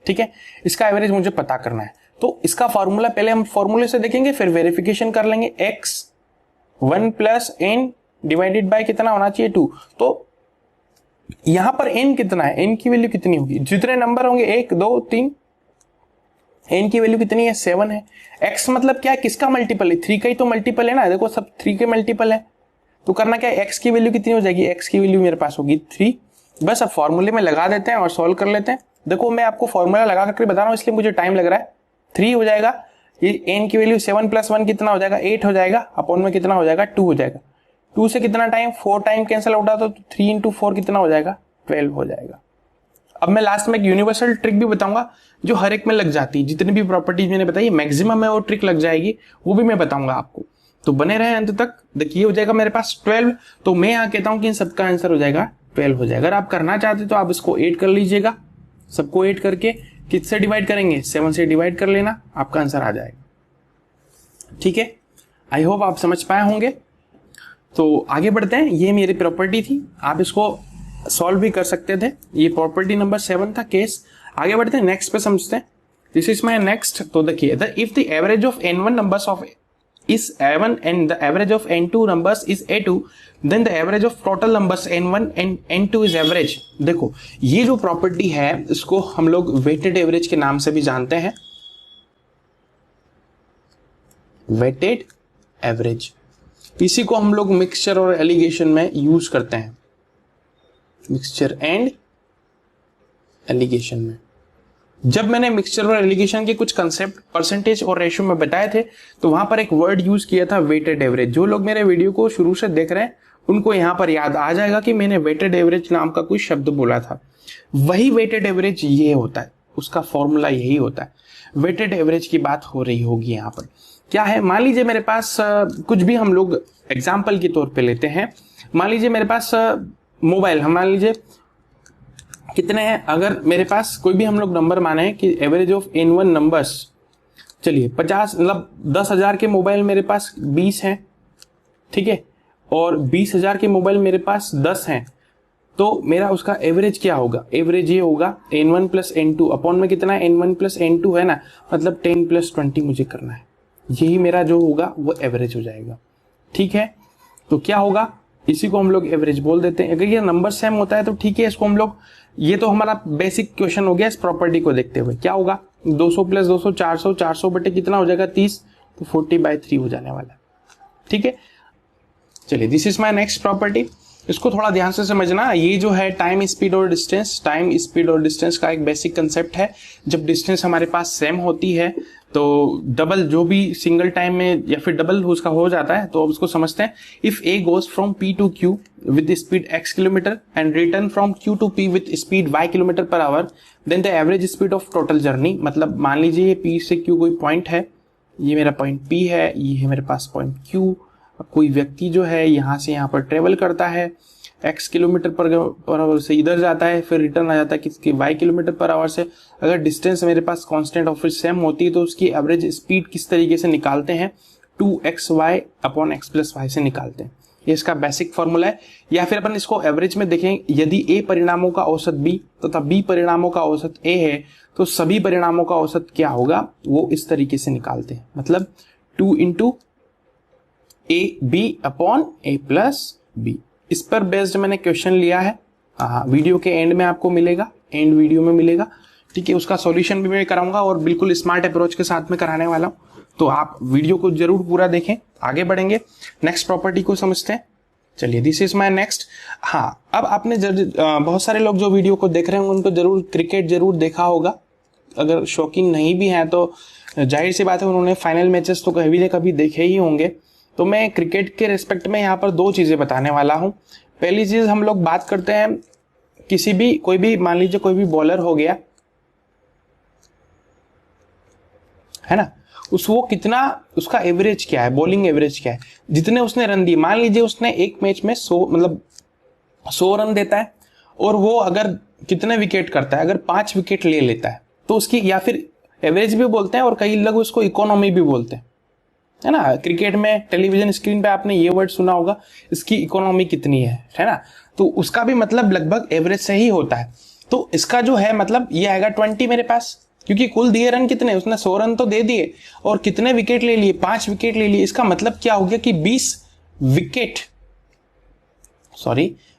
ठीक है। इसका एवरेज मुझे पता करना है, तो इसका फॉर्मूला पहले हम फॉर्मूले से देखेंगे, फिर वेरिफिकेशन कर लेंगे। x 1 + n डिवाइडेड बाय कितना होना चाहिए 2। तो यहां पर n कितना है, n की वैल्यू कितनी होगी, जितने नंबर होंगे 1 2 3, n की वैल्यू कितनी है 7 है। x मतलब क्या है, किसका मल्टीपल है, 3 का ही तो मल्टीपल है ना। देखो सब 3 के मल्टीपल है, तो करना क्या है, x की वैल्यू कितनी हो जाएगी, x की वैल्यू मेरे पास होगी 3। बस अब फॉर्मूले में लगा देते हैं और सॉल्व कर लेते हैं। देखो मैं आपको फॉर्मूला लगा करके बता रहा हूं इसलिए मुझे टाइम लग रहा है। 3 हो जाएगा, ये n की वैल्यू 7 + 1 कितना हो जाएगा 8 हो जाएगा, अपॉन में कितना हो जाएगा 2 हो जाएगा। 2 से कितना टाइम 4 टाइम कैंसिल आउट तो 3 × 4 कितना हो जाएगा 12 हो जाएगा। अब मैं लास्ट में एक यूनिवर्सल ट्रिक भी बताऊंगा जो हर एक में लग जाती है, जितनी भी प्रॉपर्टीज मैंने बताई मैक्सिमम में वो ट्रिक लग जाएगी, वो भी मैं बताऊंगा आपको, तो बने रहे अंत तक। देखिए हो जाएगा मेरे पास 12, तो मैं यहाँ कहता हूं कि इन सबका आंसर हो जाएगा 12 हो जाएगा। अगर आप करना चाहते तो आप इसको 8 कर लीजिएगा, सबको 8 करके किससे डिवाइड करेंगे 7 से डिवाइड कर लेना, आपका आंसर आ जाएगा। ठीक है, आई होप आप समझ पाए होंगे। तो आगे बढ़ते हैं, ये मेरी प्रॉपर्टी थी, आप इसको सॉल्व भी कर सकते थे, ये प्रॉपर्टी नंबर 7 था केस। आगे बढ़ते हैं नेक्स्ट पे समझते हैं। This is my next. तो देखिए if the average of n1 numbers of is A1 and the average of N2 numbers is A2, then the average of total numbers N1 and N2 is average। देखो ये जो प्रॉपर्टी है इसको हम लोग वेटेड एवरेज के नाम से भी जानते हैं, वेटेड एवरेज। इसी को हम लोग मिक्सचर और एलिगेशन में यूज करते हैं, मिक्सचर एंड एलिगेशन में। जब मैंने मिक्सचर और एलिगेशन के कुछ कंसेप्ट परसेंटेज और रेशियो में बताए थे तो वहां पर एक वर्ड यूज किया था वेटेड एवरेज। जो लोग मेरे वीडियो को शुरू से देख रहे हैं उनको यहां पर याद आ जाएगा कि मैंने वेटेड एवरेज नाम का कोई शब्द बोला था। वही वेटेड एवरेज ये होता है, उसका फॉर्मूला यही होता है। वेटेड एवरेज की बात हो रही होगी यहाँ पर। क्या है, मान लीजिए मेरे पास कुछ भी हम लोग एग्जाम्पल के तौर पर लेते हैं। मान लीजिए मेरे पास मोबाइल, हम मान लीजिए कितने हैं, अगर मेरे पास कोई भी हम लोग नंबर माने कि एवरेज ऑफ n1 नंबर्स, चलिए 50 मतलब 10,000 के मोबाइल मेरे पास 20 हैं, ठीक है, और 20,000 के मोबाइल मेरे पास 10 हैं, तो मेरा उसका एवरेज क्या होगा, एवरेज ये होगा n1 + n2 अपॉन में कितना है n1 + n2 है ना, मतलब 10 + 20 मुझे करना है, यही मेरा जो होगा वो एवरेज हो जाएगा। ठीक है, तो क्या होगा, इसी को हम लोग एवरेज बोल देते हैं। अगर ये नंबर सेम होता है तो ठीक है, इसको हम लोग, ये तो हमारा बेसिक क्वेश्चन हो गया इस प्रॉपर्टी को देखते हुए। क्या होगा 200 + 200 400, 400 बटे कितना हो जाएगा 30, तो 40/3 हो जाने वाला है। ठीक है, चलिए this is my next property. इसको थोड़ा ध्यान से समझना। ये जो है टाइम स्पीड और डिस्टेंस, टाइम स्पीड और डिस्टेंस का एक बेसिक कंसेप्ट है। जब डिस्टेंस हमारे पास सेम होती है तो डबल, जो भी सिंगल टाइम में या फिर डबल उसका हो जाता है, तो अब उसको समझते हैं। If A goes from P to Q with speed x kilometre and return from Q to P with speed y km/h, then the average speed of total journey. मतलब मान लीजिए ये P से Q कोई पॉइंट है, ये मेरा पॉइंट P है, ये है मेरे पास पॉइंट Q। अब कोई व्यक्ति जो है यहाँ से यहाँ पर ट्रेवल करता है, x km/h से इधर जाता है, फिर रिटर्न आ जाता है किसकी y km/h से। अगर डिस्टेंस मेरे पास कांस्टेंट और फिर सेम होती है तो उसकी एवरेज स्पीड किस तरीके से निकालते हैं, 2xy अपॉन x + y से निकालते हैं। ये इसका बेसिक फॉर्मूला है। या फिर अपन इसको एवरेज में देखें, यदि a परिणामों का औसत b तथा b परिणामों का औसत a है तो सभी परिणामों का औसत क्या होगा, वो इस तरीके से निकालते हैं। मतलब 2 × ab अपॉन a + b। इस पर बेस्ड मैंने क्वेश्चन लिया है, वीडियो के एंड में आपको मिलेगा, एंड वीडियो में मिलेगा। ठीक है, उसका सॉल्यूशन भी मैं कराऊंगा और बिल्कुल स्मार्ट अप्रोच के साथ में कराने वाला हूं, तो आप वीडियो को जरूर पूरा देखें। आगे बढ़ेंगे, नेक्स्ट प्रॉपर्टी को समझते हैं। चलिए दिस इज माय नेक्स्ट। हाँ, अब आपने बहुत सारे लोग जो वीडियो को देख रहे होंगे उनको जरूर क्रिकेट जरूर देखा होगा। अगर शौकीन नहीं भी हैं तो जाहिर सी बात है उन्होंने फाइनल मैचेस तो कभी न कभी देखे ही होंगे। तो मैं क्रिकेट के रिस्पेक्ट में यहाँ पर 2 चीजें बताने वाला हूँ। पहली चीज, हम लोग बात करते हैं किसी भी, कोई भी मान लीजिए कोई भी बॉलर हो गया है ना, वो कितना, उसका एवरेज क्या है, बॉलिंग एवरेज क्या है, जितने उसने रन दिए। मान लीजिए उसने एक मैच में 100 रन देता है और वो अगर कितने विकेट करता है, अगर 5 विकेट ले लेता है तो उसकी, या फिर एवरेज भी बोलते हैं और कई लोग उसको इकोनॉमी भी बोलते हैं, है ना। क्रिकेट में टेलीविजन स्क्रीन पे आपने ये वर्ड सुना होगा, इसकी इकोनॉमी कितनी है ना। तो उसका भी मतलब लगभग एवरेज से ही होता है। तो इसका जो है मतलब ये आएगा 20 मेरे पास, क्योंकि कुल दिए रन कितने, उसने 100 रन तो दे दिए और कितने विकेट ले लिए, 5 विकेट ले लिए। इसका मतलब क्या हो गया कि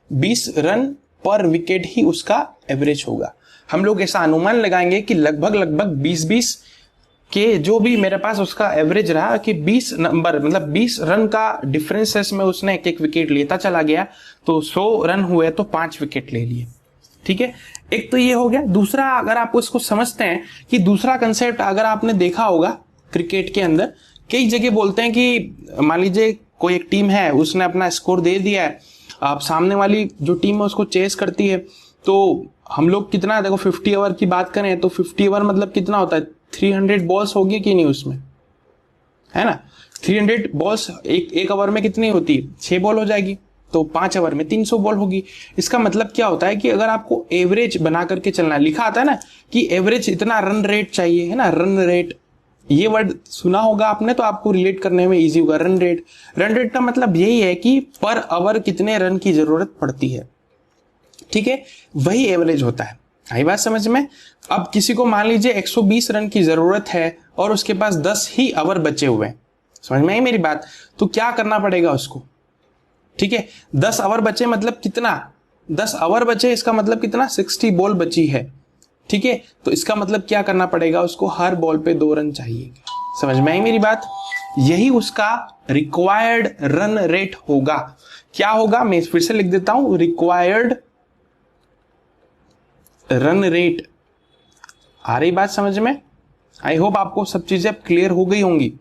20 रन पर विकेट ही उसका एवरेज होगा। हम लोग ऐसा अनुमान लगाएंगे कि लगभग 20 के जो भी मेरे पास उसका एवरेज रहा कि 20 नंबर मतलब 20 रन का डिफरेंसेस में उसने एक विकेट लेता चला गया, तो 100 रन हुए तो 5 विकेट ले लिए। ठीक है, एक तो ये हो गया। दूसरा, अगर आप उसको समझते हैं कि दूसरा कंसेप्ट अगर आपने देखा होगा क्रिकेट के अंदर, कई जगह बोलते हैं कि मान लीजिए कोई एक टीम है, उसने अपना स्कोर दे दिया है, अब सामने वाली जो टीम है उसको चेस करती है, तो हम लोग कितना, देखो 50 ओवर की बात करें तो 50 ओवर मतलब कितना होता है, 300 बॉल्स होगी कि नहीं उसमें, है ना। 300 बॉल्स एक ओवर में कितनी होती है, 6 बॉल हो जाएगी, तो 5 ओवर में 300 बॉल होगी। इसका मतलब क्या होता है कि अगर आपको एवरेज बना करके चलना है, लिखा आता है ना कि एवरेज इतना रन रेट चाहिए, है ना, रन रेट, ये वर्ड सुना होगा आपने तो आपको रिलेट करने में इजी होगा। रन रेट, रन रेट का मतलब यही है कि पर ओवर कितने रन की जरूरत पड़ती है, ठीक है, वही एवरेज होता है। आई बात समझ में। अब किसी को मान लीजिए 120 रन की जरूरत है और उसके पास 10 ही ओवर बचे हुए हैं, समझ में आई मेरी बात, तो क्या करना पड़ेगा उसको, ठीक है, 10 ओवर बचे मतलब कितना, 10 ओवर बचे, इसका मतलब कितना, 60 बॉल बची है, ठीक है, तो इसका मतलब क्या करना पड़ेगा उसको, हर बॉल पे 2 रन चाहिए। समझ में आई मेरी बात, यही उसका रिक्वायर्ड रन रेट होगा। क्या होगा, मैं फिर से लिख देता हूं, रिक्वायर्ड रन रेट। आ रही बात समझ में, आई होप आपको सब चीजें क्लियर हो गई होंगी,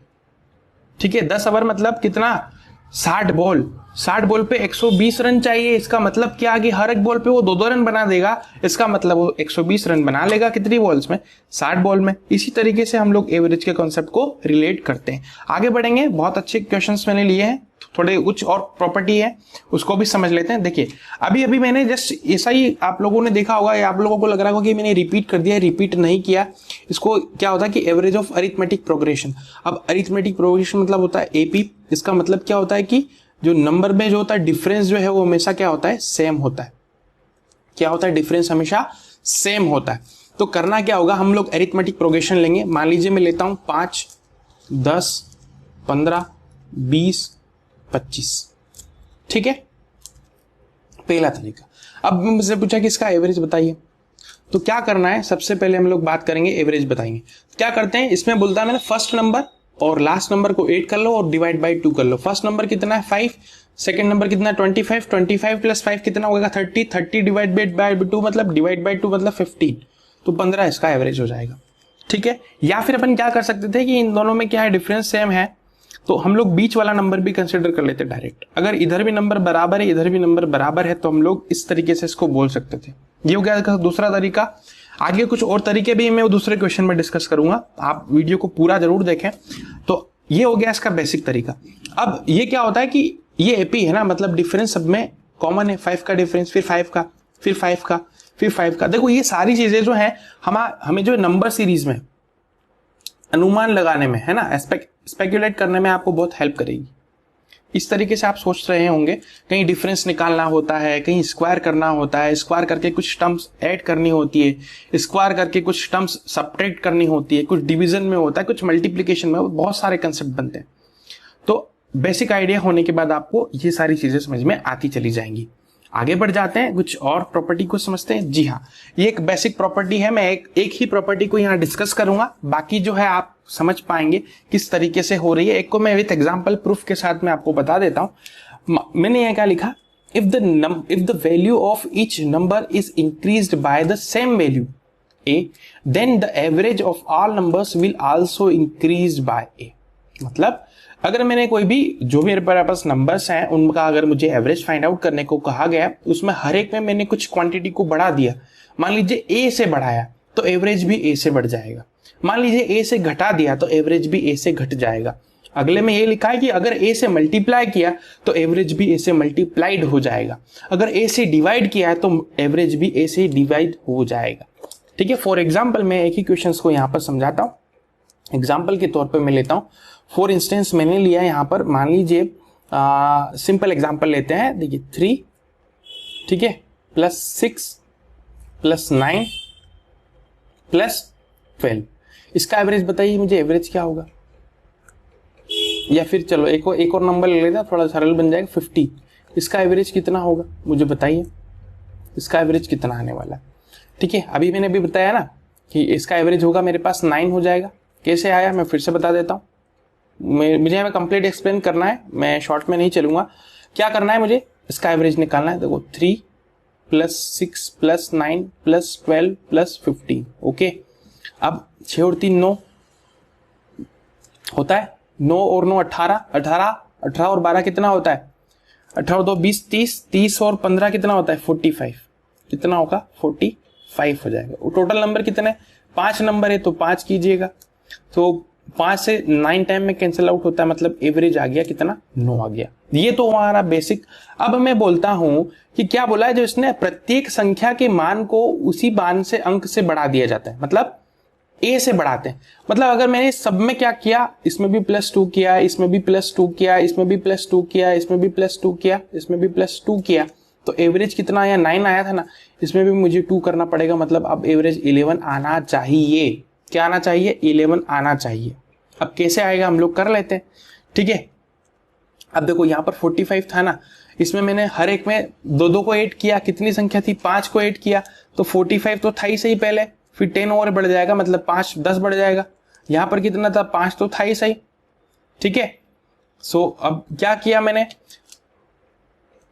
ठीक है। 10 ओवर मतलब कितना, 60 बॉल, 60 बॉल पे 120 रन चाहिए, इसका मतलब क्या कि हर एक बॉल पे वो 2-2 रन बना देगा, इसका मतलब वो 120 रन बना लेगा कितनी बॉल्स में, 60 बॉल में। इसी तरीके से हम लोग एवरेज के कॉन्सेप्ट को रिलेट करते हैं। आगे बढ़ेंगे, बहुत अच्छे क्वेश्चंस मैंने लिए हैं, थोड़े कुछ और प्रॉपर्टी है उसको भी समझ लेते हैं। देखिए अभी मैंने जस्ट ऐसा ही आप लोगों ने देखा होगा, या आप लोगों को लग रहा होगा कि मैंने रिपीट कर दिया, रिपीट नहीं किया। इसको क्या होता है कि एवरेज ऑफ अरिथमेटिक प्रोग्रेशन। अब अरिथमेटिक प्रोग्रेशन मतलब होता है एपी, इसका मतलब क्या होता है कि जो नंबर में जो होता है डिफरेंस जो है वो हमेशा क्या होता है, सेम होता है। क्या होता है, डिफरेंस हमेशा सेम होता है। तो करना क्या होगा, हम लोग अरिथमेटिक प्रोग्रेशन लेंगे। मान लीजिए मैं लेता हूं 5, 10, 15, 20, 25, ठीक है, पहला तरीका। अब मुझसे पूछा कि इसका एवरेज बताइए, तो क्या करना है, सबसे पहले हम लोग बात करेंगे एवरेज बताएंगे। क्या करते हैं, इसमें बोलता है मैंने फर्स्ट नंबर और लास्ट नंबर को ऐड कर लो और डिवाइड बाय 2 कर लो। फर्स्ट नंबर कितना है 5, सेकंड नंबर कितना है 25, 25 प्लस 5 कितना होगा 30, 30 डिवाइड बाय 2 मतलब डिवाइड बाय 2 मतलब 15, तो 15 इसका एवरेज हो जाएगा, ठीक है। या फिर अपन क्या कर सकते थे कि इन दोनों में क्या है, डिफरेंस सेम है, तो हम लोग बीच वाला नंबर भी कंसिडर कर लेते डायरेक्ट। अगर इधर भी नंबर बराबर है, इधर भी नंबर बराबर है, तो हम लोग इस तरीके से इसको बोल सकते थे। ये हो गया दूसरा तरीका। आगे कुछ और तरीके भी मैं दूसरे क्वेश्चन में डिस्कस करूंगा, आप वीडियो को पूरा जरूर देखें। तो ये हो गया इसका बेसिक तरीका। अब ये क्या होता है कि ये एपी है ना, मतलब डिफरेंस सब में कॉमन है, 5 का डिफरेंस, फिर 5 का, फिर 5 का, फिर 5 का। देखो ये सारी चीजें जो है हमें जो नंबर सीरीज में अनुमान लगाने में, है ना, स्पेक्युलेट करने में आपको बहुत हेल्प करेगी। इस तरीके से आप सोच रहे होंगे, कहीं डिफरेंस निकालना होता है, कहीं स्क्वायर करना होता है, स्क्वायर करके कुछ टर्म्स ऐड करनी होती है, स्क्वायर करके कुछ टर्म्स सब्ट्रैक्ट करनी होती है, कुछ डिवीजन में होता है, कुछ मल्टीप्लिकेशन में, बहुत सारे कंसेप्ट बनते हैं। तो बेसिक आइडिया होने के बाद आपको ये सारी चीजें समझ में आती चली जाएंगी। आगे बढ़ जाते हैं, कुछ और प्रॉपर्टी को समझते हैं। जी हाँ, ये एक बेसिक प्रॉपर्टी है, मैं एक ही प्रॉपर्टी को यहाँ डिस्कस करूंगा, बाकी जो है आप समझ पाएंगे किस तरीके से हो रही है। एक को मैं विथ एग्जांपल प्रूफ के साथ मैं आपको बता देता हूं। मैंने यहाँ क्या लिखा, if the value of each number is increased by the same value a, then the average of all numbers will also increase by a. मतलब अगर मैंने कोई भी जो भी मेरे पास नंबर्स हैं उनका अगर मुझे एवरेज फाइंड आउट करने को कहा गया, उसमें हर एक में मैंने कुछ क्वांटिटी को बढ़ा दिया, मान लीजिए ए से बढ़ाया तो एवरेज भी ए से बढ़ जाएगा, मान लीजिए ए से घटा दिया तो एवरेज भी ए से घट जाएगा। अगले में ये लिखा है कि अगर ए से मल्टीप्लाई किया तो एवरेज भी ए से मल्टीप्लाइड हो जाएगा, अगर ए से डिवाइड किया है तो एवरेज भी ए से डिवाइड हो जाएगा, ठीक है। फॉर एग्जाम्पल मैं एक ही क्वेश्चन को यहाँ पर समझाता हूँ। एग्जाम्पल के तौर पर मैं लेता हूँ, फॉर इंस्टेंस मैंने लिया यहाँ पर, मान लीजिए सिंपल एग्जाम्पल लेते हैं। देखिए 3, ठीक है, प्लस 6 प्लस 9 प्लस 12, इसका एवरेज बताइए मुझे, एवरेज क्या होगा। या फिर चलो एक और नंबर ले लेते हैं, थोड़ा सरल बन जाएगा, 50, इसका एवरेज कितना होगा मुझे बताइए, इसका एवरेज कितना आने वाला है, ठीक है। अभी मैंने भी बताया ना कि इसका एवरेज होगा मेरे पास 9 हो जाएगा। कैसे आया मैं फिर से बता देता हूँ, मुझे हमें कंप्लीट एक्सप्लेन करना है, मैं शॉर्ट में नहीं चलूंगा। क्या करना है मुझे, इसका एवरेज निकालना है। देखो 3 plus 6 plus 9 plus 12 plus 15। Okay, अब 6 और 3 9 होता है, 9 और 9 18, 18 और 12 कितना होता है, 18 और 2 20, 30 और 15 कितना होता है 45। कितना होगा 45 हो जाएगा। वो टोटल नंबर कितने, 5 नंबर है तो 5 कीजिएगा, तो 5 से 9 टाइम में कैंसिल आउट होता है, मतलब एवरेज आ गया कितना 9 आ गया। ये तो हमारा बेसिक। अब मैं बोलता हूं कि क्या बोला है, जो इसने प्रत्येक संख्या के मान को उसी मान से अंक से बढ़ा दिया जाता है, मतलब ए से बढ़ाते हैं। मतलब अगर मैंने सब में क्या किया, इसमें भी +2 किया, इसमें भी +2 किया, इसमें भी +2 किया, इसमें भी +2 किया, इसमें भी +2 किया, तो एवरेज कितना आया 9 आया था ना, इसमें भी मुझे 2 करना पड़ेगा, मतलब अब एवरेज 11 आना चाहिए। क्या आना चाहिए, 11 आना चाहिए। अब कैसे आएगा हम लोग कर लेते हैं, ठीक है। अब देखो यहाँ पर 45 था ना, इसमें मैंने हर एक में 2 को ऐड किया, कितनी संख्या थी 5 को ऐड किया, तो 45 तो था ही सही पहले, फिर 10 और बढ़ जाएगा, मतलब 5 10 बढ़ जाएगा। यहाँ पर कितना था 5 तो था ही सही, ठीक है। सो अब क्या किया मैंने,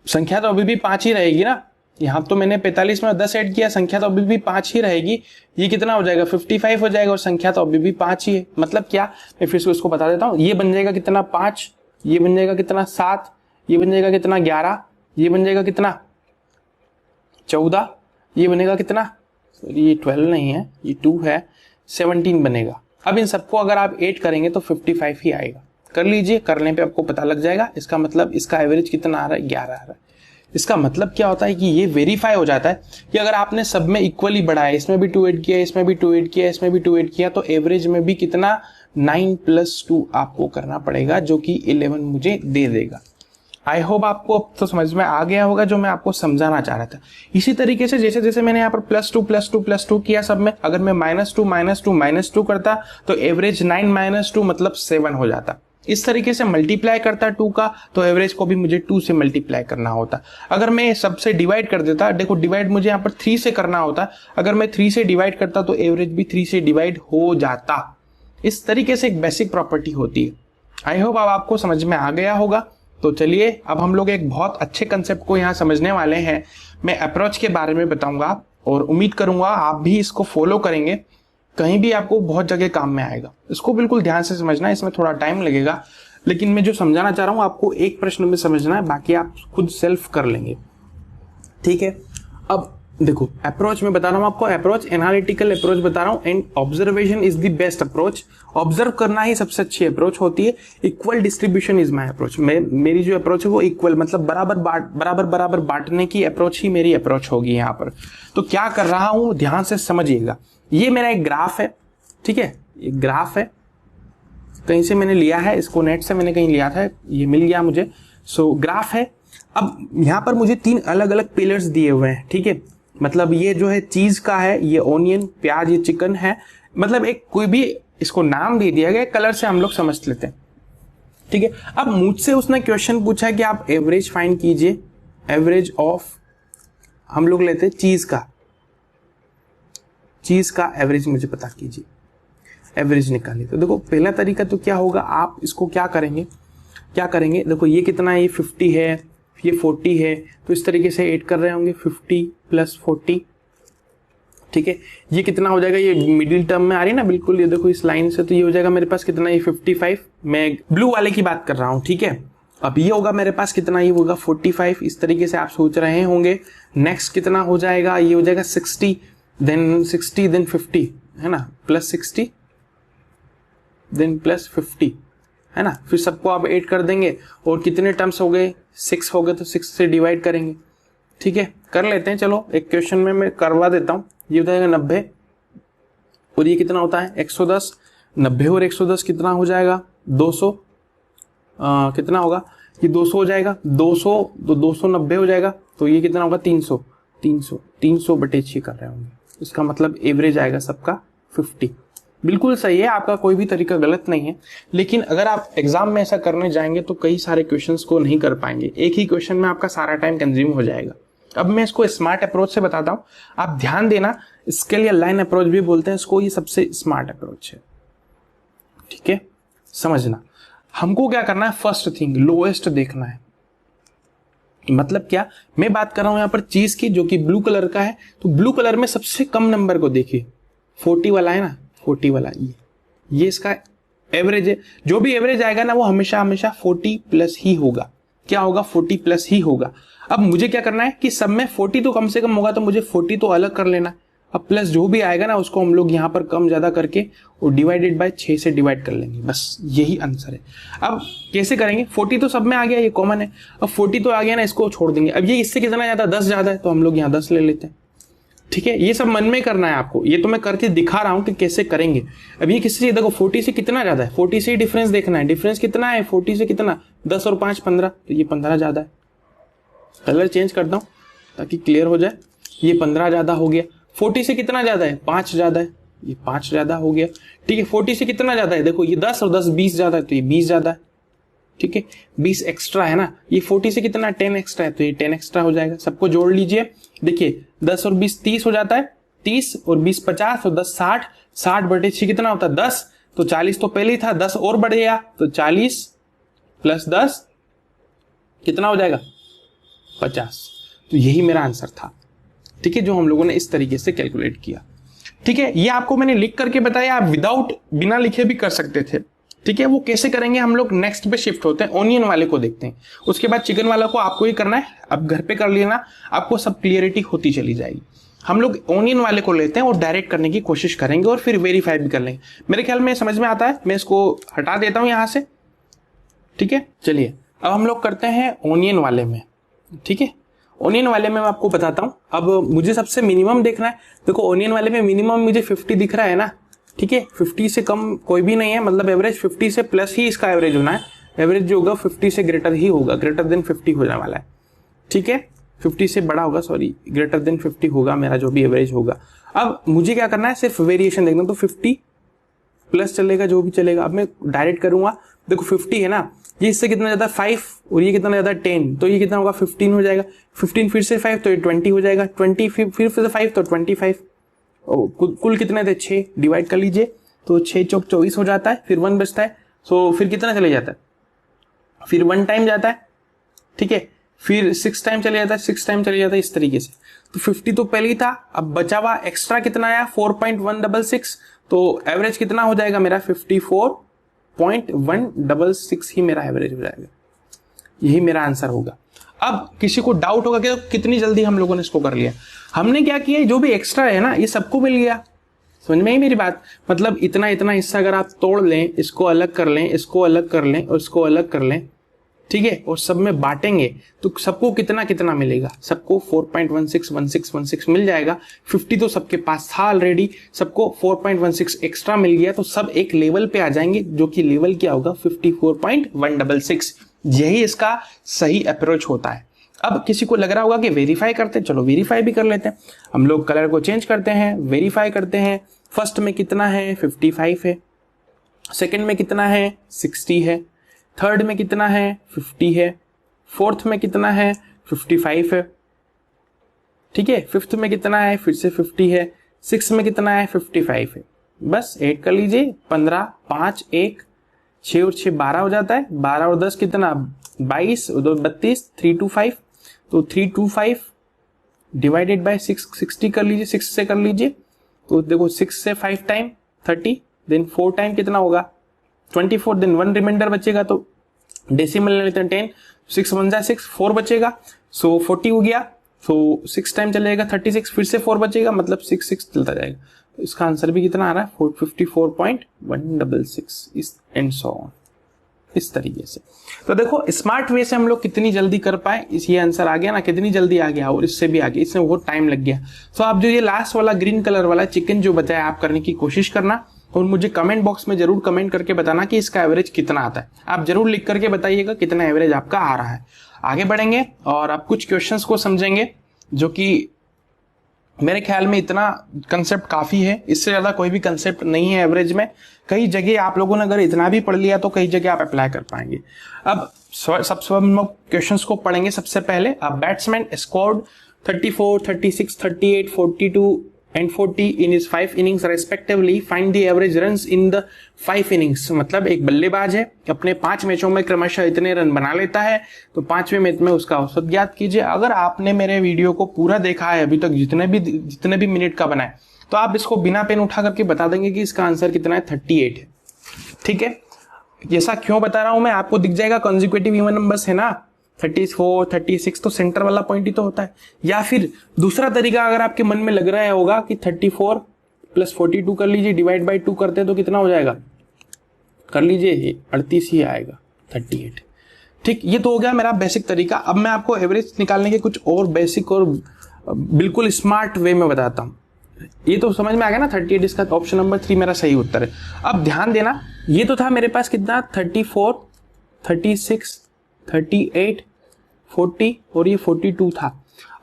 संख्या तो अभी भी 5 ही रहेगी ना, यहाँ तो मैंने 45 में 10 ऐड किया, संख्या तो अभी भी 5 ही रहेगी। ये कितना हो जाएगा 55 हो जाएगा, और संख्या तो अभी भी 5 ही है। मतलब क्या, मैं फिर से इसको बता देता हूँ, ये बन जाएगा कितना 5, ये बन जाएगा कितना 7, ये बन जाएगा कितना 11, ये बन जाएगा कितना 14, ये बनेगा कितना, ये 12 नहीं है, ये 2 है, 17 बनेगा। अब इन सबको अगर आप 8 करेंगे तो 55 ही आएगा। कर लीजिए, करने पे आपको पता लग जाएगा। इसका मतलब इसका एवरेज कितना आ रहा है 11 आ रहा है। इसका मतलब क्या होता है कि ये वेरीफाई हो जाता है कि अगर आपने सब में इक्वली बढ़ाया, इसमें भी 2 ऐड किया, इसमें भी 2 ऐड किया, इसमें भी 2 ऐड किया, तो एवरेज में भी कितना 9 + 2 आपको करना पड़ेगा, जो कि 11 मुझे दे देगा। आई होप आपको अब तो समझ में आ गया होगा जो मैं आपको समझाना चाह रहा था। इसी तरीके से जैसे जैसे मैंने यहाँ पर +2 +2 +2 किया सब में, अगर मैं -2 -2 करता तो एवरेज 9 - 2 मतलब 7 हो जाता। इस तरीके से मल्टीप्लाई करता 2 का, तो एवरेज को भी मुझे 2 से मल्टीप्लाई करना होता। अगर मैं सबसे डिवाइड कर देता, देखो डिवाइड मुझे यहाँ पर 3 से करना होता, अगर मैं 3 से डिवाइड करता तो एवरेज भी 3 से डिवाइड हो जाता। इस तरीके से एक बेसिक प्रॉपर्टी होती है। आई होप अब आपको समझ में आ गया होगा। तो चलिए अब हम लोग एक बहुत अच्छे कंसेप्ट को यहाँ समझने वाले हैं। मैं अप्रोच के बारे में बताऊंगा और उम्मीद करूंगा आप भी इसको फॉलो करेंगे, कहीं भी आपको बहुत जगह काम में आएगा। इसको बिल्कुल ध्यान से समझना है, इसमें थोड़ा टाइम लगेगा, लेकिन मैं जो समझाना चाह रहा हूँ आपको एक प्रश्न में समझना है, बाकी आप खुद सेल्फ कर लेंगे, ठीक है। अब देखो अप्रोच में बता रहा हूं आपको, अप्रोच एनालिटिकल अप्रोच बता रहा हूं, and observation is the best approach. Observe करना ही सबसे अच्छी अप्रोच होती है। Equal distribution is my approach. मेरी जो अप्रोच है वो इक्वल, मतलब बराबर बांटने की अप्रोच ही मेरी अप्रोच होगी यहाँ पर। तो क्या कर रहा हूं ध्यान से समझिएगा। ये मेरा एक ग्राफ है, ठीक है, एक ग्राफ है, कहीं से मैंने लिया है इसको, नेट से मैंने कहीं लिया था, ये मिल गया मुझे। सो ग्राफ है। अब यहाँ पर मुझे 3 अलग अलग पिलर्स दिए हुए हैं, ठीक है। मतलब ये जो है चीज का है, ये ओनियन, प्याज, ये चिकन है, मतलब एक कोई भी इसको नाम दे दिया गया, कलर से हम लोग समझ लेते हैं, ठीक है। अब मुझसे उसने क्वेश्चन पूछा है कि आप एवरेज फाइंड कीजिए, एवरेज ऑफ, हम लोग लेते हैं चीज का एवरेज मुझे पता कीजिए, एवरेज निकालिए। तो देखो पहला तरीका तो क्या होगा, आप इसको क्या करेंगे, देखो ये कितना है, ये 50 है, ये 40 है, तो इस तरीके से ऐड कर रहे होंगे 50 + 40, ठीक है। ये कितना हो जाएगा, ये मिडिल टर्म में आ रही है ना बिल्कुल, ये देखो इस लाइन से, तो ये हो जाएगा मेरे पास कितना, ये 55, मैं ब्लू वाले की बात कर रहा हूं, ठीक है। अब ये होगा मेरे पास कितना, ये होगा 45, इस तरीके से आप सोच रहे होंगे। नेक्स्ट कितना हो जाएगा, ये हो जाएगा 60, देन 50 है ना, +60 देन +50 है ना, फिर सबको आप ऐड कर देंगे, और कितने टर्म्स हो गए 6 हो गए, तो 6 से डिवाइड करेंगे, ठीक है। कर लेते हैं, चलो एक क्वेश्चन में मैं करवा देता हूं। ये हो जाएगा 90, और ये कितना होता है 110, 90 और 110 कितना हो जाएगा 200, कितना होगा, ये 200 हो जाएगा, 200 तो 290 हो जाएगा, तो ये कितना होगा 300/6 कर रहे होंगे। इसका मतलब एवरेज आएगा सबका 50। बिल्कुल सही है, आपका कोई भी तरीका गलत नहीं है, लेकिन अगर आप एग्जाम में ऐसा करने जाएंगे तो कई सारे क्वेश्चंस को नहीं कर पाएंगे, एक ही क्वेश्चन में आपका सारा टाइम कंज्यूम हो जाएगा। अब मैं इसको स्मार्ट अप्रोच से बताता हूं, आप ध्यान देना, स्केल या लाइन अप्रोच भी बोलते हैं इसको, ये सबसे स्मार्ट अप्रोच है, ठीक है। समझना, हमको क्या करना है, फर्स्ट थिंग लोएस्ट देखना है, मतलब क्या, मैं बात कर रहा हूं यहां पर चीज की जो कि ब्लू कलर का है, तो ब्लू कलर में सबसे कम नंबर को देखिए 40 वाला है ना, 40 वाला ये इसका एवरेज है। जो भी एवरेज आएगा ना वो हमेशा हमेशा 40 प्लस ही होगा। क्या होगा, 40 प्लस ही होगा। अब मुझे क्या करना है कि सब में 40 तो कम से कम होगा, तो मुझे 40 तो अलग कर लेना। अब प्लस जो भी आएगा ना उसको हम लोग यहाँ पर कम ज्यादा करके और डिवाइडेड बाय 6 से डिवाइड कर लेंगे, बस यही आंसर है। अब कैसे करेंगे, 40 तो सब में आ गया, ये कॉमन है। अब 40 तो आ गया ना, इसको छोड़ देंगे। अब ये इससे कितना ज्यादा, 10 ज्यादा है, तो हम लोग यहाँ 10 ले लेते हैं। ठीक है, ये सब मन में करना है आपको, ये तो मैं करके दिखा रहा हूं कि कैसे करेंगे। अब ये किससे, देखो 40 से कितना ज्यादा है, 40 से ही डिफरेंस देखना है। डिफरेंस कितना है 40 से, कितना, 10 और 5 15, तो ये 15 ज्यादा है। कलर चेंज करता हूं ताकि क्लियर हो जाए। ये 15 ज्यादा हो गया। 40 से कितना ज्यादा है, 5 ज्यादा है, ये 5 ज्यादा हो गया। ठीक है, 40 से कितना ज्यादा है, देखो ये 10 और 10 20 ज्यादा है, तो ये 20 ज्यादा है। ठीक है, 20 एक्स्ट्रा है ना, ये 40 से कितना 10 एक्स्ट्रा है, तो ये 10 एक्स्ट्रा हो जाएगा। सबको जोड़ लीजिए, देखिए 10 और 20 30 हो जाता है, 30 और 20 50 और 10 60, 60/6 कितना होता है 10, तो 40 तो पहले ही था, 10 और बढ़ गया तो 40 प्लस 10 कितना हो जाएगा 50। तो यही मेरा आंसर था। ठीक है, जो हम लोगों ने इस तरीके से कैलकुलेट किया। ठीक है, ये आपको मैंने लिख करके बताया, आप विदाउट बिना लिखे भी कर सकते थे। ठीक है, वो कैसे करेंगे हम लोग नेक्स्ट पे शिफ्ट होते हैं, ओनियन वाले को देखते हैं। उसके बाद चिकन वाला को आपको ही करना है, अब घर पे कर लेना, आपको सब क्लियरिटी होती चली जाएगी। हम लोग ओनियन वाले को लेते हैं और डायरेक्ट करने की कोशिश करेंगे और फिर वेरीफाई भी कर लेंगे। मेरे ख्याल में समझ में आता है, मैं इसको हटा देता हूं यहां से। ठीक है, चलिए अब हम लोग करते हैं ओनियन वाले में। ठीक है, ओनियन वाले में मैं आपको बताता हूं। अब मुझे सबसे मिनिमम देखना है। देखो ओनियन वाले में मिनिमम मुझे 50 दिख रहा है ना। ठीक है, 50 से कम कोई भी नहीं है, मतलब एवरेज 50 से प्लस ही इसका एवरेज होना है। एवरेज जो होगा 50 से ग्रेटर ही होगा, ग्रेटर देन 50 होने वाला है। ठीक है, 50 से बड़ा होगा, सॉरी ग्रेटर देन 50 होगा मेरा जो भी एवरेज होगा। अब मुझे क्या करना है, सिर्फ वेरिएशन देखना, तो 50 प्लस चलेगा जो भी चलेगा। अब मैं डायरेक्ट करूंगा, देखो 50 है ना, ये इससे कितना ज्यादा 5 और ये कितना ज्यादा 10, तो ये कितना होगा 15 हो जाएगा। 15 फिर से 5 तो ये 20 हो जाएगा। 20 फिर से 5 तो 25। कुल कितने थे 6, डिवाइड कर लीजिए, तो 6 चौक 24 हो जाता है। फिर 1 बचता है, तो फिर कितना चले जाता है, फिर 1 टाइम जाता है। ठीक है, फिर 6 टाइम चले जाता है, 6 टाइम चले जाता है, इस तरीके से। तो 50 तो पहले ही था, अब बचा हुआ एक्स्ट्रा कितना आया 4.166, तो एवरेज कितना हो जाएगा मेरा 54.166 ही मेरा एवरेज हो जाएगा। यही मेरा आंसर होगा। अब किसी को डाउट होगा कि कितनी जल्दी हम लोगों ने इसको कर लिया। हमने क्या किया, जो भी एक्स्ट्रा है ना ये सबको मिल गया। समझ में आई मेरी बात, मतलब इतना इतना हिस्सा अगर आप तोड़ लें, इसको अलग कर लें, इसको अलग कर लें और इसको अलग कर लें, ठीक है, और सब में बांटेंगे तो सबको कितना कितना मिलेगा, सबको 4.161616 मिल जाएगा। 50 तो सबके पास था ऑलरेडी, सबको 4.16 एक्स्ट्रा मिल गया, तो सब एक लेवल पे आ जाएंगे, जो कि लेवल क्या होगा 54.166। यही इसका सही अप्रोच होता है। अब किसी को लग रहा होगा कि वेरीफाई करते हैं, चलो वेरीफाई भी कर लेते हैं। हम लोग कलर को चेंज करते हैं, वेरीफाई करते हैं। फर्स्ट में कितना है 55 है, सेकंड में कितना है 60 है, थर्ड में कितना है 50 है, फोर्थ में कितना है 55 है, ठीक है, फिफ्थ में कितना है फिर से 50 है, सिक्स में कितना है 55 है। बस ऐड कर लीजिए, 15 5 1 6 और 6 12 हो जाता है। 12 और 10 कितना 22 और 2 32, 325, तो 325 डिवाइडेड बाय 60 कर लीजिए, 6 से कर लीजिए, तो देखो 6 से 5 टाइम 30, देन 4 टाइम कितना होगा 24, देन 1 रिमाइंडर बचेगा, तो डेसिमल ले लेते हैं 10, 6 1 6 4 बचेगा, सो 40 हो गया, सो 6 टाइम चलेगा 36, फिर से 4 बचेगा, मतलब 6 6 चलता जाएगा। तो इसका आंसर भी कितना आ रहा है 54.166 इस एंड सो ऑन, इस तरीके से। तो देखो स्मार्ट वे से हम लोग कितनी जल्दी कर पाए, इस ये आंसर आ गया ना, कितनी जल्दी आ गया, और इससे भी आगे, इसमें बहुत टाइम लग गया। तो आप जो ये लास्ट वाला ग्रीन कलर वाला चिकन जो बताया आप करने की कोशिश करना, और मुझे कमेंट बॉक्स में जरूर कमेंट करके बताना कि इसका एवरेज कितना आता है। आप जरूर लिख करके बताइएगा कितना एवरेज आपका आ रहा है। आगे बढ़ेंगे और आप कुछ क्वेश्चंस को समझेंगे, जो कि मेरे ख्याल में इतना कंसेप्ट काफी है, इससे ज्यादा कोई भी कंसेप्ट नहीं है एवरेज में। कई जगह आप लोगों ने अगर इतना भी पढ़ लिया तो कई जगह आप अप्लाई कर पाएंगे। अब सबसे हम लोग क्वेश्चंस को पढ़ेंगे। सबसे पहले batsman scored 34, 36, 38, 42 and 40 in his 5 innings respectively. Find the average runs in the 5 innings. मतलब एक बल्लेबाज है, अपने 5 मैचों में क्रमशः इतने रन बना लेता है, तो 5वें मैच में उसका औसत ज्ञात कीजिए। अगर आपने मेरे वीडियो को पूरा देखा है अभी तक, जितने भी मिनट का बना है, तो आप इसको बिना पेन उठा करके बता देंगे कि इसका आंसर कितना है, 38 है। ठीक है, ऐसा क्यों बता रहा हूं मैं, आपको दिख जाएगा कॉन्जिक्यूटिव इवन नंबर्स है ना, 34, 36, तो सेंटर वाला पॉइंट ही तो होता है। या फिर दूसरा तरीका अगर आपके मन में लग रहा होगा कि 34 + 42 कर लीजिए, डिवाइड बाई 2 करते हैं तो कितना हो जाएगा, कर लीजिए 38 ही आएगा, 38। ठीक, ये तो हो गया मेरा बेसिक तरीका। अब मैं आपको एवरेज निकालने के कुछ और बेसिक और बिल्कुल स्मार्ट वे में बताता हूँ। ये तो समझ में आ गया ना, 38 इसका ऑप्शन नंबर 3 मेरा सही उत्तर है। अब ध्यान देना, ये तो था मेरे पास कितना, 34, 36, 38, 40 और ये 42 था।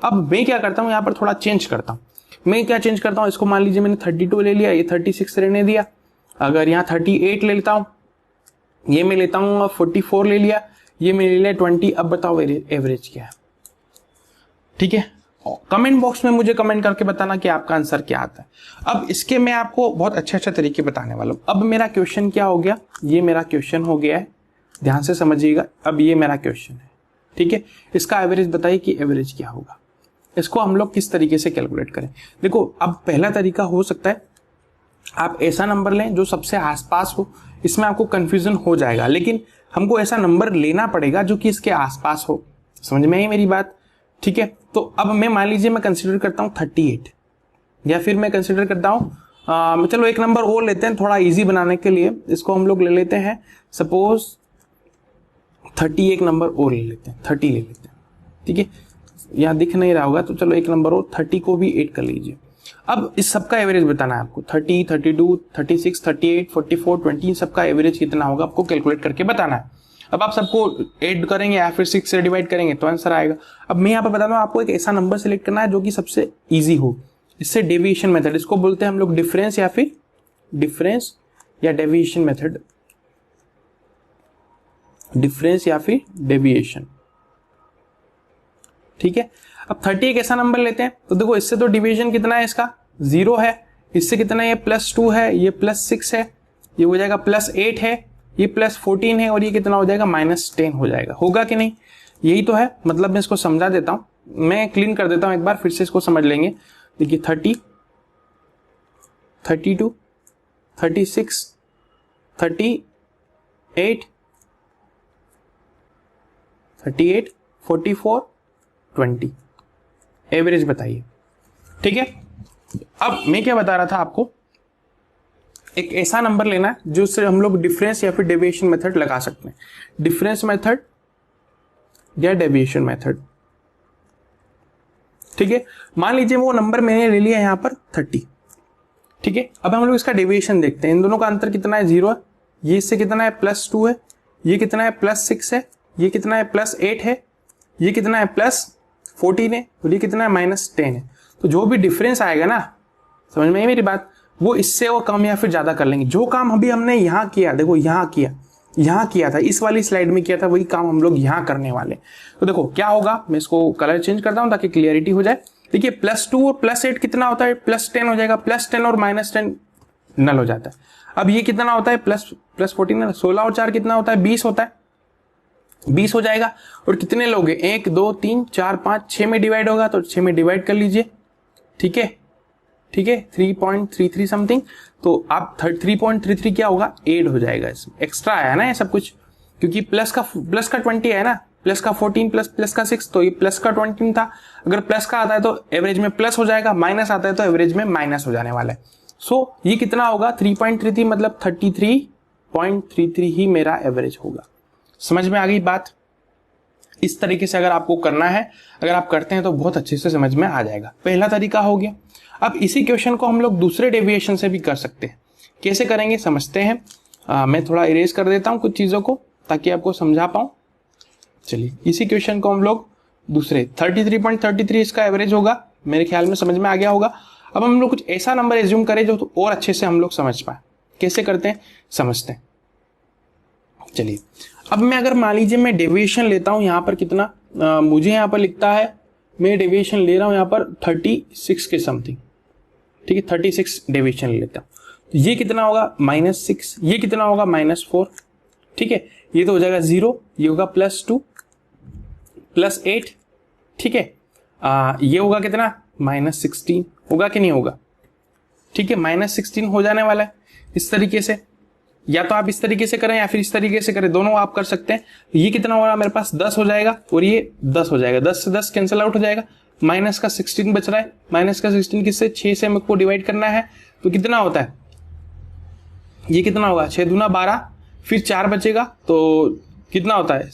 अब मैं क्या करता हूँ, यहाँ पर थोड़ा चेंज करता हूँ। मैं क्या चेंज करता हूँ, इसको मान लीजिए मैंने 32 ले लिया, ये 36 रहने दिया। अगर यहाँ 38 ले लेता हूँ, ये मैं लेता हूँ 44 ले लिया, ये मैं ले लिया 20। अब बताओ एवरेज क्या है। ठीक है, कमेंट बॉक्स में मुझे कमेंट करके बताना कि आपका आंसर क्या आता है। अब इसके मैं आपको बहुत अच्छे तरीके बताने वाला हूँ। अब मेरा क्वेश्चन क्या हो गया, ये मेरा क्वेश्चन हो गया है, ध्यान से समझिएगा। अब ये मेरा क्वेश्चन है, ठीक है, इसका एवरेज बताइए कि एवरेज क्या होगा। इसको हम लोग किस तरीके से कैलकुलेट करें। देखो, अब पहला तरीका हो सकता है आप ऐसा नंबर लें जो सबसे आसपास हो, इसमें आपको कंफ्यूजन हो जाएगा, लेकिन हमको ऐसा नंबर लेना पड़ेगा जो कि इसके आसपास हो। समझ में आई मेरी बात। ठीक है, तो अब मैं मान लीजिए मैं कंसिडर करता हूँ 38, या फिर मैं कंसिडर करता हूँ चलो एक नंबर और लेते हैं थोड़ा इजी बनाने के लिए। इसको हम लोग ले लेते हैं, सपोज 30 एक नंबर और ले लेते हैं, 30 ले लेते हैं। ठीक है, यहाँ दिख नहीं रहा होगा, तो चलो एक नंबर और 30 को भी ऐड कर लीजिए। अब इस सबका एवरेज बताना है आपको, 30, 32, 36, 38, 44, 20, सबका एवरेज कितना होगा आपको कैलकुलेट करके बताना है। अब आप सबको ऐड करेंगे या फिर 6 से डिवाइड करेंगे तो आंसर आएगा। अब मैं यहाँ पर बता दूं, आपको एक ऐसा नंबर सेलेक्ट करना है जो कि सबसे इजी हो। इससे डेविएशन मेथड, इसको बोलते हैं हम लोग डिफरेंस या फिर डेविएशन मेथड, डिफरेंस या फिर डेविएशन। ठीक है, अब 30 एक ऐसा नंबर लेते हैं, तो देखो इससे तो डिवीजन कितना है, इसका 0 है, इससे कितना है, ये +2 है, ये +6 है, ये हो जाएगा +8 है, ये +14 है, और ये कितना हो जाएगा, -10 हो जाएगा। होगा कि नहीं, यही तो है। मतलब मैं इसको समझा देता हूं, मैं क्लीन कर देता हूं एक बार, फिर से इसको समझ लेंगे। देखिए 30, 32, 36, 38, 44, 20 एवरेज बताइए। ठीक है, अब मैं क्या बता रहा था आपको, एक ऐसा नंबर लेना है जो से हम लोग डिफरेंस या फिर डेविएशन मेथड लगा सकते हैं, डिफरेंस मेथड या डेविएशन मेथड। ठीक है, मान लीजिए वो नंबर मैंने ले लिया यहां पर 30। ठीक है, अब हम लोग इसका डेविएशन देखते हैं। इन दोनों का अंतर कितना है, 0 है। ये इससे कितना है, +2 है। ये कितना है, +6 है। ये कितना है, +8 है। ये कितना है, +14 है। और ये कितना है, -10 है। तो जो भी डिफरेंस आएगा ना, समझ में आई मेरी बात, वो इससे वो कम या फिर ज्यादा कर लेंगे। जो काम अभी हमने यहाँ किया, देखो यहाँ किया था, इस वाली स्लाइड में किया था, वही काम हम लोग यहाँ करने वाले। तो देखो क्या होगा, मैं इसको कलर चेंज करता हूँ ताकि क्लियरिटी हो जाए। देखिए +2 और +8 कितना होता है, +10 हो जाएगा। +10 और -10 नल हो जाता है। अब ये कितना होता है, +14, 16 और 4 कितना होता है, 20 होता है। 20 हो जाएगा। और कितने लोग हैं, 1, 2, 3, 4, 5, 6 में डिवाइड होगा, तो 6 में डिवाइड कर लीजिए। ठीक है, 3.33 समथिंग। तो आप 3.33 क्या होगा, 8 हो जाएगा। इसमें एक्स्ट्रा आया ना ये सब कुछ, क्योंकि प्लस का 20 है ना, प्लस का 14 प्लस का 6, तो ये प्लस का 20 था। अगर प्लस का आता है तो एवरेज में प्लस हो जाएगा, माइनस आता है तो एवरेज में माइनस हो जाने वाला है। सो ये कितना होगा, 3.33, मतलब 33.33 ही मेरा एवरेज होगा। समझ में आ गई बात। इस तरीके से अगर आपको करना है, अगर आप करते हैं तो बहुत अच्छे से समझ में आ जाएगा। पहला तरीका हो गया। अब इसी क्वेश्चन को हम लोग दूसरे डेविएशन से भी कर सकते हैं। कैसे करेंगे समझते हैं। मैं थोड़ा इरेज कर देता हूं कुछ चीजों को ताकि आपको समझा पाऊं। चलिए, इसी क्वेश्चन को हम लोग दूसरे 33.33 इसका एवरेज होगा, मेरे ख्याल में समझ में आ गया होगा। अब हम लोग कुछ ऐसा नंबर एज्यूम करें जो तो और अच्छे से हम लोग समझ पाए। कैसे करते हैं समझते हैं। चलिए, अब मैं अगर मान लीजिए मैं डेविएशन लेता हूं यहाँ पर कितना, मुझे यहाँ पर लिखता है, मैं डेविएशन ले रहा हूं यहाँ पर 36 के समथिंग। ठीक है, 36 डेविएशन ले लेता हूँ, तो ये कितना होगा -6, ये कितना होगा -4, ठीक है, ये तो हो जाएगा 0, ये होगा +2 +8, ठीक है, ये होगा कितना -16, होगा कि नहीं होगा, ठीक है, -16 हो जाने वाला है इस तरीके से, या तो आप इस तरीके से करें या फिर इस तरीके से करें, दोनों आप कर सकते हैं। ये कितना हो रहा है मेरे पास 10 हो जाएगा और ये 10 हो जाएगा, 10 से 10 कैंसिल आउट हो जाएगा, माइनस का 16 बच रहा है, माइनस का 16 किससे 6 से मेरे को डिवाइड करना है, तो कितना होता है, ये कितना होगा 6 दूना 12, फिर 4 बचेगा तो कितना होता है,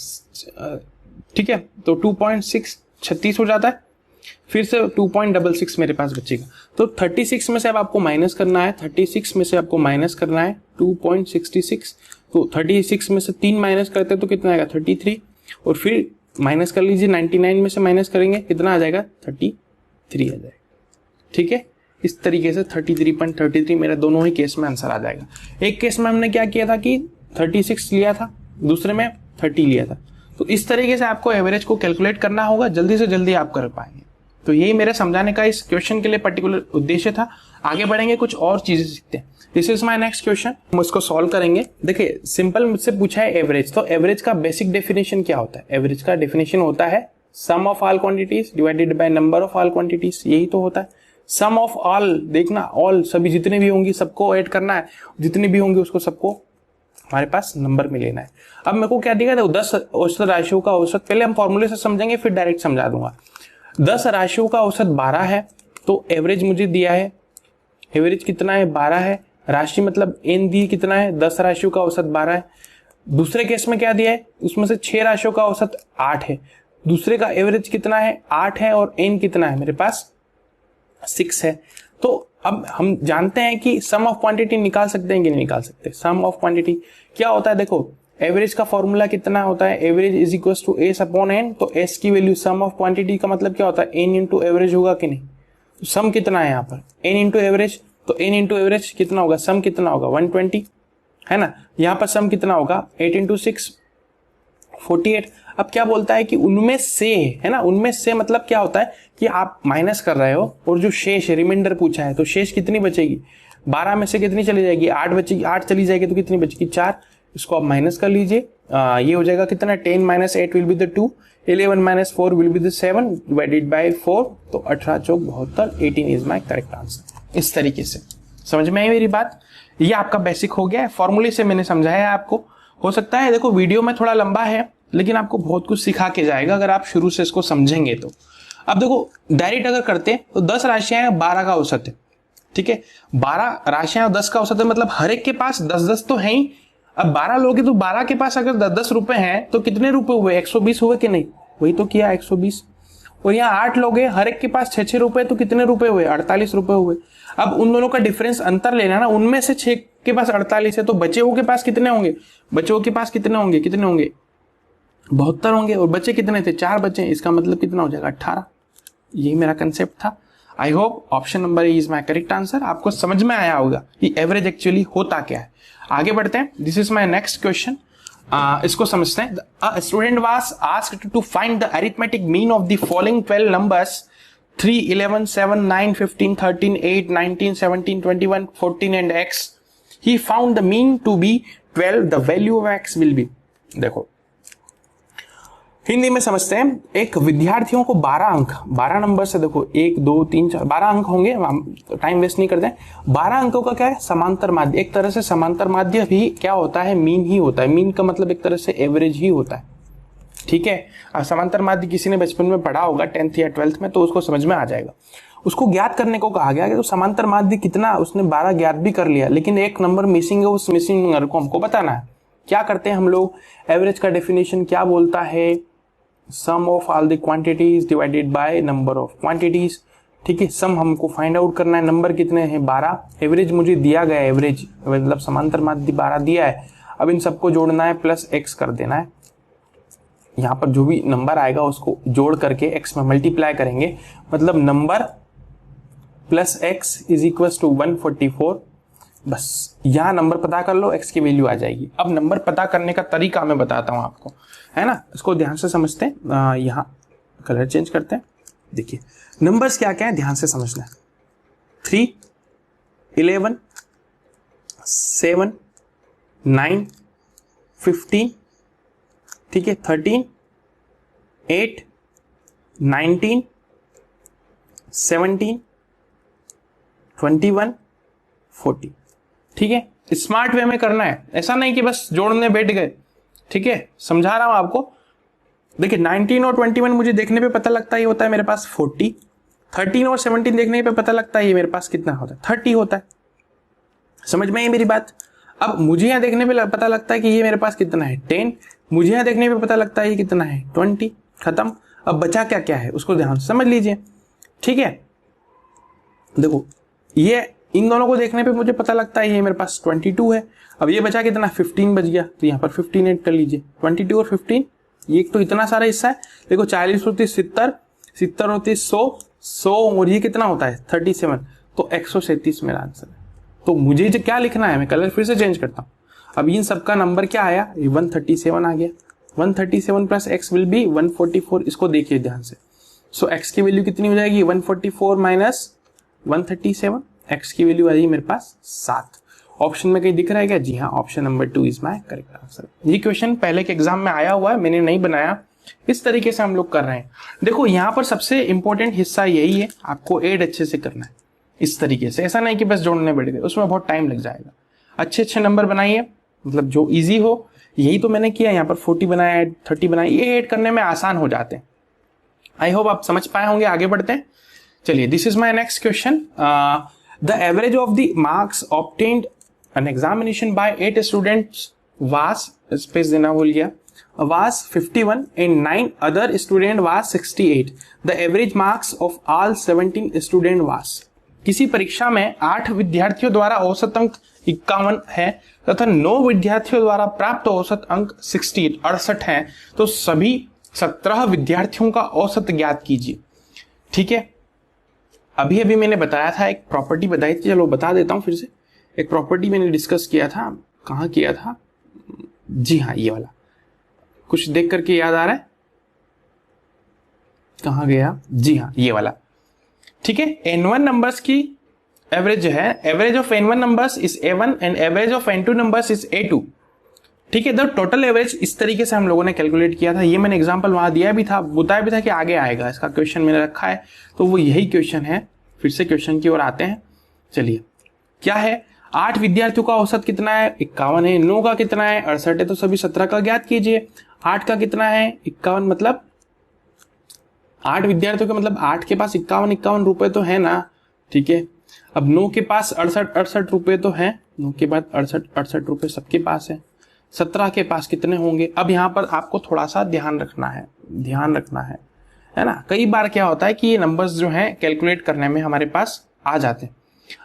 ठीक है, तो 2.6 36 हो जाता है, फिर से 2.66 मेरे पास बचेगा, तो 36 में से अब आपको माइनस करना है, 36 में से आपको माइनस करना है 2.66, तो 36 में से 3 माइनस करते हैं तो कितना आएगा 33, और फिर माइनस कर लीजिए 99 में से माइनस करेंगे कितना आ जाएगा 33 आ जाएगा, ठीक है, इस तरीके से 33.33 मेरा दोनों ही केस में आंसर आ जाएगा। एक केस में हमने क्या किया था कि 36 लिया था, दूसरे में 30 लिया था, तो इस तरीके से आपको एवरेज को कैलकुलेट करना होगा, जल्दी से जल्दी आप कर पाएंगे। तो यही मेरे समझाने का इस क्वेश्चन के लिए पर्टिकुलर उद्देश्य था। आगे बढ़ेंगे, कुछ और चीजें सीखते हैं। This is my next question, हम इसको सॉल्व करेंगे। देखिए सिंपल मुझसे पूछा है एवरेज, तो एवरेज का बेसिक डेफिनेशन क्या होता है, एवरेज का डेफिनेशन होता है sum of all quantities divided by number of all quantities, यही तो होता है। सम ऑफ ऑल, देखना ऑल सभी जितने भी होंगी सबको ऐड करना है, जितनी भी होंगी उसको सबको हमारे पास नंबर में लेना है। अब मेरे को क्या दिया था 10 औसत राशियों का औसत, पहले हम फॉर्मूले से समझेंगे फिर डायरेक्ट समझा दूंगा। 10 राशियों का औसत 12 है, तो एवरेज मुझे दिया है, एवरेज कितना है 12 है, राशि मतलब एन दी कितना है 10 राशियों का औसत 12 है। दूसरे केस में क्या दिया है, उसमें से 6 राशियों का औसत 8 है, दूसरे का एवरेज कितना है 8 है और एन कितना है मेरे पास 6 है। तो अब हम जानते हैं कि सम ऑफ क्वांटिटी निकाल सकते हैं कि नहीं निकाल सकते। सम ऑफ क्वांटिटी क्या होता है, देखो एवरेज का फॉर्मूला कितना होता है, average is equal to s upon n, तो एस की वैल्यू सम ऑफ क्वांटिटी का मतलब क्या होता है एन इंटू एवरेज होगा कि नहीं। तो सम कितना है यहाँ पर एन इंटू एवरेज, तो एन इंटू एवरेज कितना होगा, सम कितना होगा 120 है ना, यहाँ पर सम कितना होगा 8 इंटू 6 48। अब क्या बोलता है कि उनमें से, है ना, उनमें से मतलब क्या होता है कि आप माइनस कर रहे हो और जो शेष रिमाइंडर पूछा है, तो शेष कितनी बचेगी 12 में से कितनी चली जाएगी 8 बचेगी, 8 चली जाएगी तो कितनी बचेगी 4, इसको आप माइनस कर लीजिए, ये हो जाएगा कितना 10 minus 8 will be the 2, 11 minus 4 will be the 7 divided by 4, तो 18 चौक 72, 18 इज माय करेक्ट आंसर। इस तरीके से समझ में आई मेरी बात, ये आपका बेसिक हो गया है, फॉर्मूले से मैंने समझाया आपको। हो सकता है देखो वीडियो में थोड़ा लंबा है लेकिन आपको बहुत कुछ सिखा के जाएगा अगर आप शुरू से इसको समझेंगे तो। अब देखो डायरेक्ट अगर करते हैं तो 10 राशियां हैं 12 का औसत है, ठीक है, 12 राशियां और 10 का औसत है, मतलब हर एक के पास 10-10 तो है ही। अब 12 लोगे तो 12 के पास अगर 10-10 रुपए हैं तो कितने रुपए हुए 120 हुए कि नहीं, वही तो किया 120। और यहाँ 8 लोग हैं, हर एक के पास 6-6 रुपए, तो कितने रुपए हुए 48 रुपए हुए। अब उन दोनों का डिफरेंस अंतर लेना ना, उनमें से 6 के पास 48 है तो बचे हुए के पास कितने होंगे, बचे हुए के पास कितने होंगे 72 होंगे, और बचे कितने थे 4 बचे, इसका मतलब कितना हो जाएगा 18। यही मेरा कंसेप्ट था। I hope option number is my correct answer. आपको समझ में आया होगा कि एवरेज एक्चुअली होता क्या है। आगे बढ़ते हैं, this is my next question, इसको समझते हैं। A student was asked to find the arithmetic mean of the following 12 numbers 3, 11, 7, 9, 15, 13, 8, 19, 17, 21, 14 and x. He found the mean to be 12. The value of x will be, देखो हिंदी में समझते हैं। एक विद्यार्थियों को 12 अंक, 12 नंबर से देखो 1 2 3 4 12 अंक होंगे, हम टाइम वेस्ट नहीं करते हैं। 12 अंकों का क्या है समांतर माध्य, एक तरह से समांतर माध्य भी क्या होता है मीन ही होता है। मीन का मतलब एक तरह से एवरेज ही होता है, ठीक है। समांतर माध्य किसी ने बचपन में पढ़ा होगा 10th या 12th में, तो उसको समझ में आ जाएगा। उसको ज्ञात करने को कहा गया कि तो समांतर माध्य कितना, उसने 12 ज्ञात भी कर लिया लेकिन एक नंबर मिसिंग है, उस मिसिंग नंबर को हमको बताना है। क्या करते हैं हम लोग, एवरेज का डेफिनेशन क्या बोलता है, sum of all the quantities divided by number of quantities, ठीक है। सम हमको फाइंड आउट करना है, नंबर कितने हैं 12, एवरेज मुझे दिया गया, एवरेज मतलब समांतर माध्य 12 दिया है। अब इन सबको जोड़ना है प्लस x कर देना है, यहाँ पर जो भी नंबर आएगा उसको जोड़ करके x में मल्टीप्लाई करेंगे, मतलब number plus x is equal to 144। बस यहाँ नंबर पता कर लो, x की वैल्यू आ जाएगी। अब नंबर पता करने का तरीका मैं बताता हूँ आपको, है ना, इसको ध्यान से समझते हैं। यहाँ कलर चेंज करते हैं, देखिए नंबर्स क्या क्या है ध्यान से समझना है। 3, 11, 7, 9, 15, ठीक है, 13, 8, 19, 17, 21, 40, ठीक है। स्मार्ट वे में करना है, ऐसा नहीं कि बस जोड़ने बैठ गए, ठीक है, समझा रहा हूं आपको। देखिए 19 और 21 मुझे देखने पे पता लगता है ये होता है मेरे पास 40, 13 और 17 देखने पे पता लगता है ये मेरे पास कितना होता है 30 होता है। समझ में आई मेरी बात। अब मुझे यहाँ देखने पे पता लगता है कि ये मेरे पास कितना है 10, मुझे यहाँ देखने पे पता लगता है ये कितना है 20, खत्म। अब बचा क्या क्या है उसको ध्यान से समझ लीजिए, ठीक है। देखो ये इन दोनों को देखने पे मुझे पता लगता है ये मेरे पास 22 है। अब ये बचा कितना 15 बच गया, तो यहाँ पर 15 ऐड कर लीजिए, 22 और 15, ये तो इतना सारा हिस्सा है। देखो 40 होती 70, 70 होती 100 और ये कितना होता है 37, तो 137 मेरा आंसर है। तो मुझे जो क्या लिखना है, मैं कलर फिर से चेंज करता हूँ। अब इन सबका नंबर क्या आया, 137 आ गया। 137 प्लस एक्स विल बी 144, इसको देखिए ध्यान से। सो एक्स की वैल्यू कितनी हो जाएगी 144 माइनस 137, एक्स की वैल्यू आ जाएगी मेरे पास 7। ऑप्शन में कहीं दिख रहा है क्या? जी हाँ, option number 2 is my correct answer. ये क्वेश्चन पहले के एग्जाम में आया हुआ है, मैंने नहीं बनाया, इस तरीके से हम लोग कर रहे हैं। देखो यहाँ पर सबसे इंपॉर्टेंट हिस्सा यही है, आपको ऐड अच्छे से करना है इस तरीके से, ऐसा नहीं कि बस जोड़ने बैठ गए, उसमें बहुत टाइम लग जाएगा। अच्छे अच्छे नंबर बनाइए, मतलब जो इजी हो, यही तो मैंने किया। यहाँ पर 40 बनाया, 30 बनाया, ये ऐड करने में आसान हो जाते हैं। आई होप आप समझ पाए होंगे। आगे बढ़ते हैं, चलिए। This is my next question. The average of the marks obtained an examination by 8 students was, space देना भूल गया, was 51 and 9 other student was 68. The average marks of all 17 student was. किसी परीक्षा में 8 विद्यार्थियों द्वारा औसत अंक 51 है तथा 9 विद्यार्थियों द्वारा प्राप्त औसत अंक 68 है, तो सभी 17 विद्यार्थियों का औसत ज्ञात कीजिए। ठीक है, अभी अभी मैंने बताया था, एक प्रॉपर्टी बताई थी, चलो बता देता हूं फिर से। एक प्रॉपर्टी मैंने डिस्कस किया था, कहाँ किया था, जी हाँ ये वाला, कुछ देख करके याद आ रहा है, कहाँ गया, जी हाँ ये वाला। ठीक है, n1 नंबर्स की एवरेज है, average of n1 numbers is a1 and average of n2 numbers is a2। ठीक है, द टोटल एवरेज इस तरीके से हम लोगों ने कैलकुलेट किया था। ये मैंने एग्जांपल वहां दिया भी था, बताया भी था कि आगे आएगा, इसका क्वेश्चन मैंने रखा है, तो वो यही क्वेश्चन है। फिर से क्वेश्चन की ओर आते हैं, चलिए। क्या है, 8 विद्यार्थियों का औसत कितना है 51 है, 9 का कितना है 68 है, तो सभी 17 का ज्ञात कीजिए। 8 का कितना है 51, मतलब 8 विद्यार्थियों का मतलब 8 के पास 51 रुपए तो है ना। ठीक है, अब 9 के पास 68 रुपए तो है, 9 के बाद 68 रुपए सबके पास है, 17 के पास कितने होंगे। अब यहाँ पर आपको थोड़ा सा ध्यान रखना है ना। कई बार क्या होता है कि ये नंबर्स जो हैं कैलकुलेट करने में हमारे पास आ जाते हैं।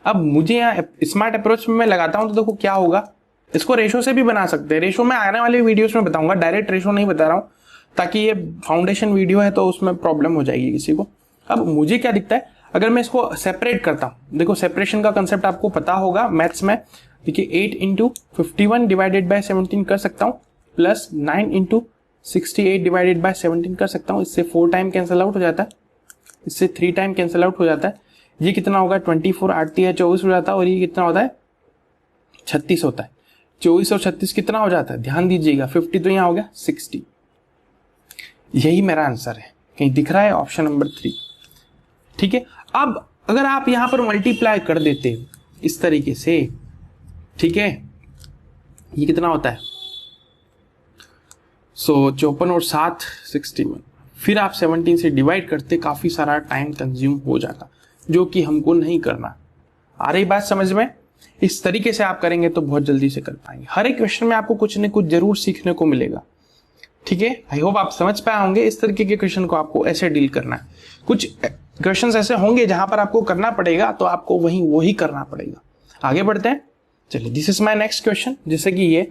अब मुझे यहाँ स्मार्ट अप्रोच में मैं लगाता हूं, तो देखो क्या होगा, इसको रेशो से भी बना सकते हैं। रेशो में आने वाले वीडियोस में बताऊंगा, डायरेक्ट रेशो नहीं बता रहा हूं, ताकि ये फाउंडेशन वीडियो है तो उसमें प्रॉब्लम हो जाएगी किसी को। अब मुझे क्या दिखता है, अगर मैं इसको सेपरेट करता हूं, देखो सेपरेशन का कंसेप्ट आपको पता होगा मैथ्स में। देखिए 8 इंटू 51 डिवाइडेड बाय 17 कर सकता हूं, प्लस 9 इंटू 68 डिवाइडेड बाय 17 कर सकता हूं। इससे 4 टाइम कैंसिल आउट हो जाता है, इससे 3 टाइम कैंसिल आउट हो जाता है। ये कितना होगा 24 8 है 24 हो जाता है, और ये कितना होता है 36 होता है। 24 और 36 कितना हो जाता है, ध्यान दीजिएगा, 50 तो यहाँ हो गया 60। यही मेरा आंसर है, कहीं दिख रहा है ऑप्शन नंबर 3। ठीक है, अब अगर आप यहां पर मल्टीप्लाई कर देते इस तरीके से, ठीक है, ये कितना होता है 54 और 7 61, फिर आप 17 से डिवाइड करते, काफी सारा टाइम कंज्यूम हो जाता, जो कि हमको नहीं करना। आ रही बात समझ में? इस तरीके से आप करेंगे तो बहुत जल्दी से कर पाएंगे। हर एक क्वेश्चन में आपको कुछ न कुछ जरूर सीखने को मिलेगा। ठीक है, आई होप आप समझ पाए होंगे। इस तरीके के क्वेश्चन को आपको ऐसे डील करना है। कुछ क्वेश्चंस ऐसे होंगे जहां पर आपको करना पड़ेगा, तो आपको वही करना पड़ेगा। आगे बढ़ते हैं, चलिए। This is my next question, जैसे कि ये,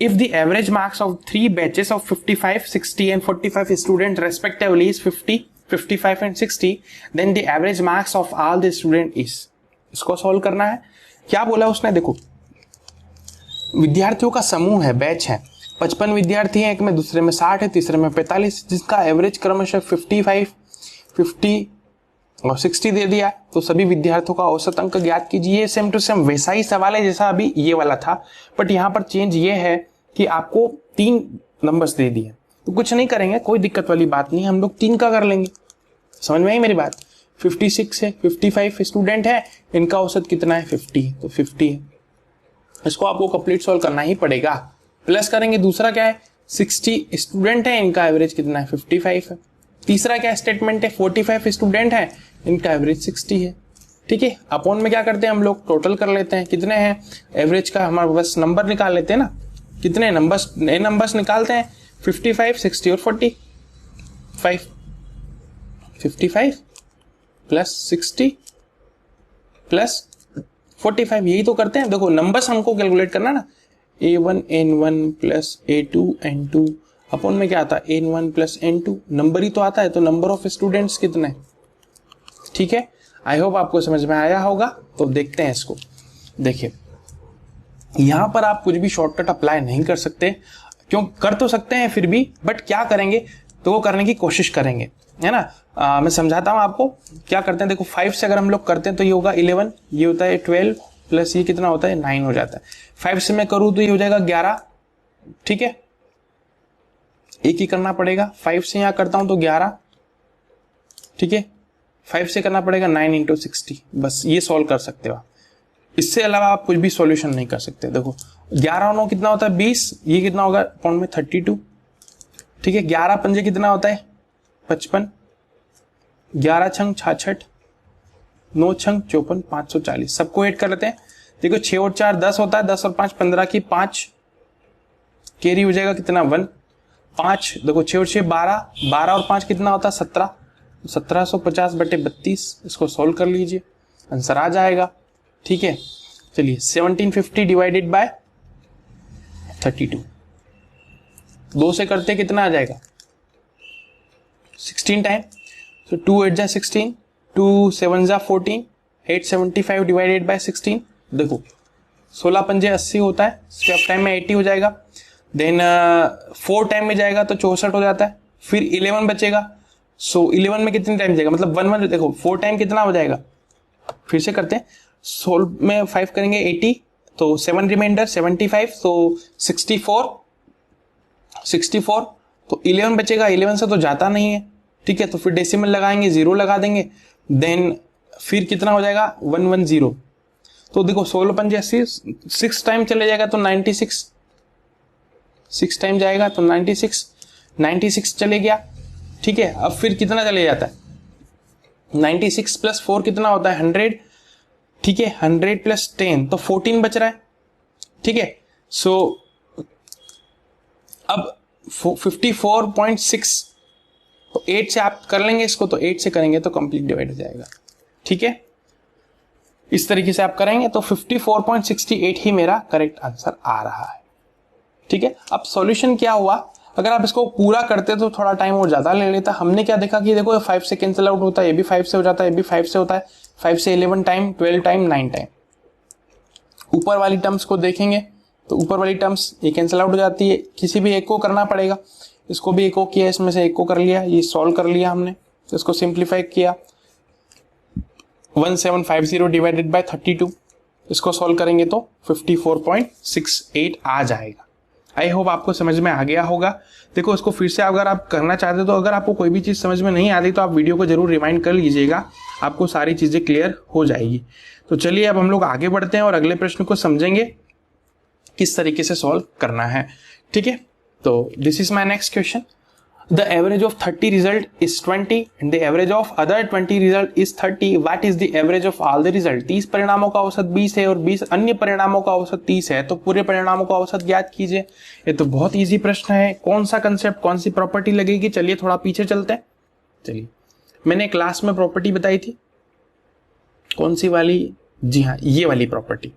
if the average marks of 3 batches of 55 60 and 45 student respectively is 50 55 and 60, then the average marks of all the student is. इसको सॉल्व करना है। क्या बोला उसने, देखो विद्यार्थियों का समूह है, बैच है, 55 विद्यार्थी हैं, एक में, दूसरे में 60 है, तीसरे में 45, जिसका एवरेज क्रमशः 55 50 और 60 दे दिया तो सभी विद्यार्थियों का औसत अंक ज्ञात कीजिए। सेम टू सेम वैसा ही सवाल है जैसा अभी ये वाला था, बट यहाँ पर चेंज ये है कि आपको 3 नंबर्स दे दिए, तो कुछ नहीं करेंगे, कोई दिक्कत वाली बात नहीं, हम लोग 3 का कर लेंगे। समझ में आई मेरी बात? 56 है, 55 स्टूडेंट है, इनका औसत कितना है 50, तो 50 है। इसको आपको कंप्लीट सॉल्व करना ही पड़ेगा। प्लस करेंगे, दूसरा क्या है 60 स्टूडेंट है, इनका एवरेज कितना है 55 है। तीसरा क्या स्टेटमेंट है 45 स्टूडेंट है, इनका एवरेज 60 है। ठीक है, अपॉन में क्या करते हैं हम लोग टोटल कर लेते हैं, कितने हैं एवरेज का हमारे बस नंबर निकाल लेते हैं ना, कितने नंबर्स नए नंबर्स निकालते हैं 55 60 और 45 55 प्लस 60 प्लस 45 यही तो करते हैं। देखो नंबर्स हमको कैलकुलेट करना ना, A1 N1 plus A2 N2 upon में क्या आता है N1 प्लस N2, नंबर ही तो आता है, तो नंबर ऑफ स्टूडेंट्स कितने हैं। ठीक है, आई होप आपको समझ में आया होगा। तो देखते हैं इसको। देखिए यहां पर आप कुछ भी शॉर्टकट अप्लाई नहीं कर सकते, क्यों कर तो सकते हैं फिर भी, बट क्या करेंगे तो वो करने की कोशिश करेंगे, है ना। मैं समझाता हूं आपको क्या करते हैं। देखो 5 से अगर हम लोग करते हैं तो ये होगा 11, ये होता है 12 प्लस ये कितना होता है 9 हो जाता है। 5 से मैं करूं तो ये हो जाएगा 11। ठीक है, एक ही करना पड़ेगा। 5 से यहां करता हूं तो 11। ठीक है, 5 से करना पड़ेगा 9 इंटू 60, बस ये सॉल्व कर सकते हो आप, इससे अलावा आप कुछ भी सॉल्यूशन नहीं कर सकते। देखो 11 और 9 कितना होता है 20, ये कितना होगा पॉइंट में 32। ठीक है, 11 पंजे कितना होता है 55, 11 छंग 66, 9 छंग 54, 540। सबको ऐड कर लेते हैं। देखो 6 और 4 10 होता है, 10 और 5 15 की 5 कैरी हो जाएगा कितना 1, 5 देखो 6 और 6 12, 12 और 5 कितना होता है 17, 1750 बटे 32। इसको सोल्व कर लीजिए, आंसर आ जाएगा। ठीक है, चलिए 1750 डिवाइडेड बाय 32, 2 से करते कितना आ जाएगा 16 टाइम, तो 2 8 जा 16, 2 7 जा 14, 875 डिवाइडेड बाय 16। देखो 16 पंजे 80 होता है, स्टेप टाइम में 80 हो जाएगा। देन 4 टाइम में जाएगा तो 64 हो जाता है, फिर 11 बचेगा। सो 11 में कितने टाइम जाएगा, मतलब 1 देखो 4 टाइम कितना हो जाएगा, फिर से करते हैं। 16 में 5 करेंगे 80, तो 7 रिमाइंडर 75, तो 64 तो 11 बचेगा, 11 से तो जाता नहीं है। ठीक है, तो फिर डेसिमल लगाएंगे, 0 लगा देंगे, देन फिर कितना हो जाएगा 110। तो देखो 16 पंजे 80, 6 टाइम चले जाएगा तो 96, 6 टाइम जाएगा तो 96 चले गया। ठीक है, अब फिर कितना चले जाता है 96 प्लस 4 कितना होता है 100। ठीक है, 100 प्लस 10 तो 14 बच रहा है। ठीक है, सो अब 54.6, तो 8 से आप कर लेंगे इसको, तो 8 से करेंगे तो कंप्लीट डिवाइड हो जाएगा। ठीक है, इस तरीके से आप करेंगे तो 54.68 ही मेरा करेक्ट आंसर आ रहा है। ठीक है, अब सॉल्यूशन क्या हुआ, अगर आप इसको पूरा करते तो थोड़ा टाइम और ज्यादा ले लेता। हमने क्या देखा कि देखो 5 से कैंसिल आउट होता है, ये भी 5 से हो जाता है, ये भी 5 से होता है, 5 से 11 टाइम, 12 टाइम, 9 टाइम। ऊपर वाली टर्म्स को देखेंगे तो ऊपर वाली टर्म्स ये कैंसिल आउट हो जाती है, किसी भी एक को करना पड़ेगा। इसको भी एक को किया, इसमें से एक को कर लिया, ये सॉल्व कर लिया हमने, तो इसको सिंप्लीफाई किया। 1750 डिवाइडेड बाय 32, इसको सॉल्व करेंगे तो 54.68 आ जाएगा। आई होप आपको समझ में आ गया होगा। देखो इसको फिर से अगर आप करना चाहते हो, तो अगर आपको कोई भी चीज़ समझ में नहीं आती तो आप वीडियो को जरूर रिमाइंड कर लीजिएगा, आपको सारी चीज़ें क्लियर हो जाएगी। तो चलिए अब हम लोग आगे बढ़ते हैं और अगले प्रश्न को समझेंगे किस तरीके से सॉल्व करना है। ठीक है, तो this is my next question. The average of 30 result is 20 and the average of other 20 result is 30. What is the average of all the result? 30 परिणामों का औसत 20 है और 20 अन्य परिणामों का औसत 30 है, तो पूरे परिणामों का औसत ज्ञात कीजिए। ये तो बहुत इजी प्रश्न है। कौन सा कंसेप्ट, कौन सी प्रॉपर्टी लगेगी, चलिए थोड़ा पीछे चलते हैं। चलिए, मैंने क्लास में प्रॉपर्टी बताई थी, कौन सी वाली, जी हाँ ये वाली प्रॉपर्टी।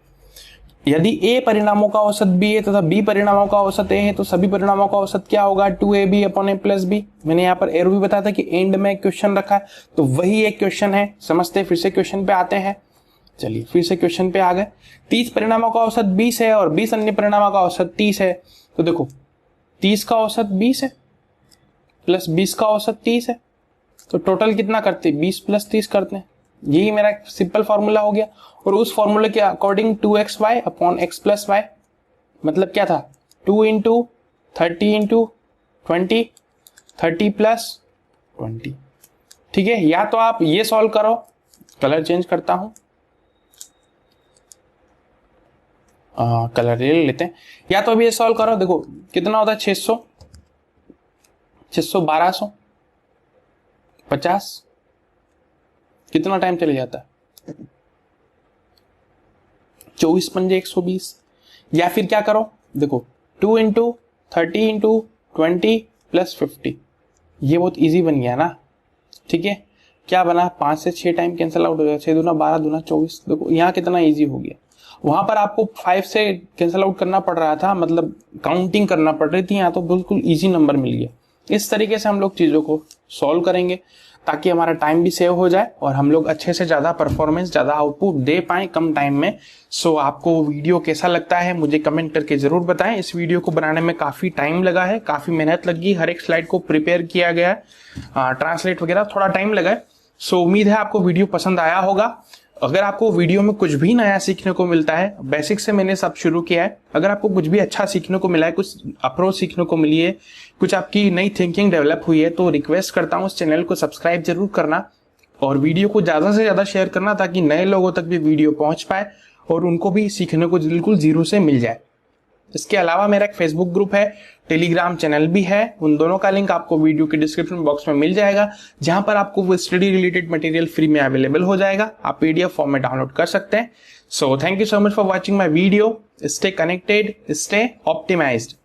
यदि A परिणामों का औसत B है तथा B परिणामों का औसत A है, तो सभी परिणामों का औसत क्या होगा 2AB upon A plus B। मैंने यहाँ पर एरो भी बताया था कि एंड में क्वेश्चन रखा है, तो वही एक क्वेश्चन है। समझते फिर से क्वेश्चन पे आते हैं। चलिए फिर से क्वेश्चन पे आ गए। 30 परिणामों का औसत 20 है और 20 अन्य परिणामों का औसत 30 है। तो देखो 30 का औसत 20 है प्लस 20 का औसत 30 है, तो टोटल कितना करते हैं, 20 + 30 करते हैं। यही मेरा एक सिंपल फॉर्मूला हो गया। और उस फॉर्मूले के according 2xy upon x + y मतलब क्या था, 2 × 30 × 20, 30 + 20। ठीक है, या तो आप ये सॉल्व करो, कलर चेंज करता हूं, कलर ले लेते हैं, या तो अभी ये सॉल्व करो। देखो कितना होता है, 600, 1200, 50, कितना टाइम चले जाता है, 24 × 5 = 120। या फिर क्या करो, देखो 2 × 30 × 20 + 50, ये बहुत इजी बन गया ना। ठीक है, क्या बना, 5 से 6 टाइम कैंसिल आउट हो गया, 6 दूना 12 दूना 24। देखो यहाँ कितना इजी हो गया। वहां पर आपको 5 से कैंसिल आउट करना पड़ रहा था, मतलब काउंटिंग करना पड़ रही थी, यहाँ तो बिल्कुल इजी नंबर मिल गया। इस तरीके से हम लोग चीजों को सॉल्व करेंगे ताकि हमारा टाइम भी सेव हो जाए और हम लोग अच्छे से ज्यादा परफॉर्मेंस, ज्यादा आउटपुट दे पाए कम टाइम में। सो आपको वीडियो कैसा लगता है मुझे कमेंट करके जरूर बताएं। इस वीडियो को बनाने में काफी टाइम लगा है, काफी मेहनत लगी, हर एक स्लाइड को प्रिपेयर किया गया है, ट्रांसलेट वगैरह थोड़ा टाइम लगा है। सो उम्मीद है आपको वीडियो पसंद आया होगा। अगर आपको वीडियो में कुछ भी नया सीखने को मिलता है, बेसिक से मैंने सब शुरू किया है, अगर आपको कुछ भी अच्छा सीखने को मिला है, कुछ अप्रोच सीखने को मिली है, कुछ आपकी नई थिंकिंग डेवलप हुई है, तो रिक्वेस्ट करता हूँ इस चैनल को सब्सक्राइब जरूर करना और वीडियो को ज्यादा से ज्यादा शेयर करना ताकि नए लोगों तक भी वीडियो पहुंच पाए और उनको भी सीखने को बिल्कुल जीरो से मिल जाए। इसके अलावा मेरा एक फेसबुक ग्रुप है, टेलीग्राम चैनल भी है, उन दोनों का लिंक आपको वीडियो के डिस्क्रिप्शन बॉक्स में मिल जाएगा, जहां पर आपको वो स्टडी रिलेटेड मटेरियल फ्री में अवेलेबल हो जाएगा। आप पीडीएफ फॉर्म में डाउनलोड कर सकते हैं। So thank you so much for watching my video. Stay connected, stay optimised.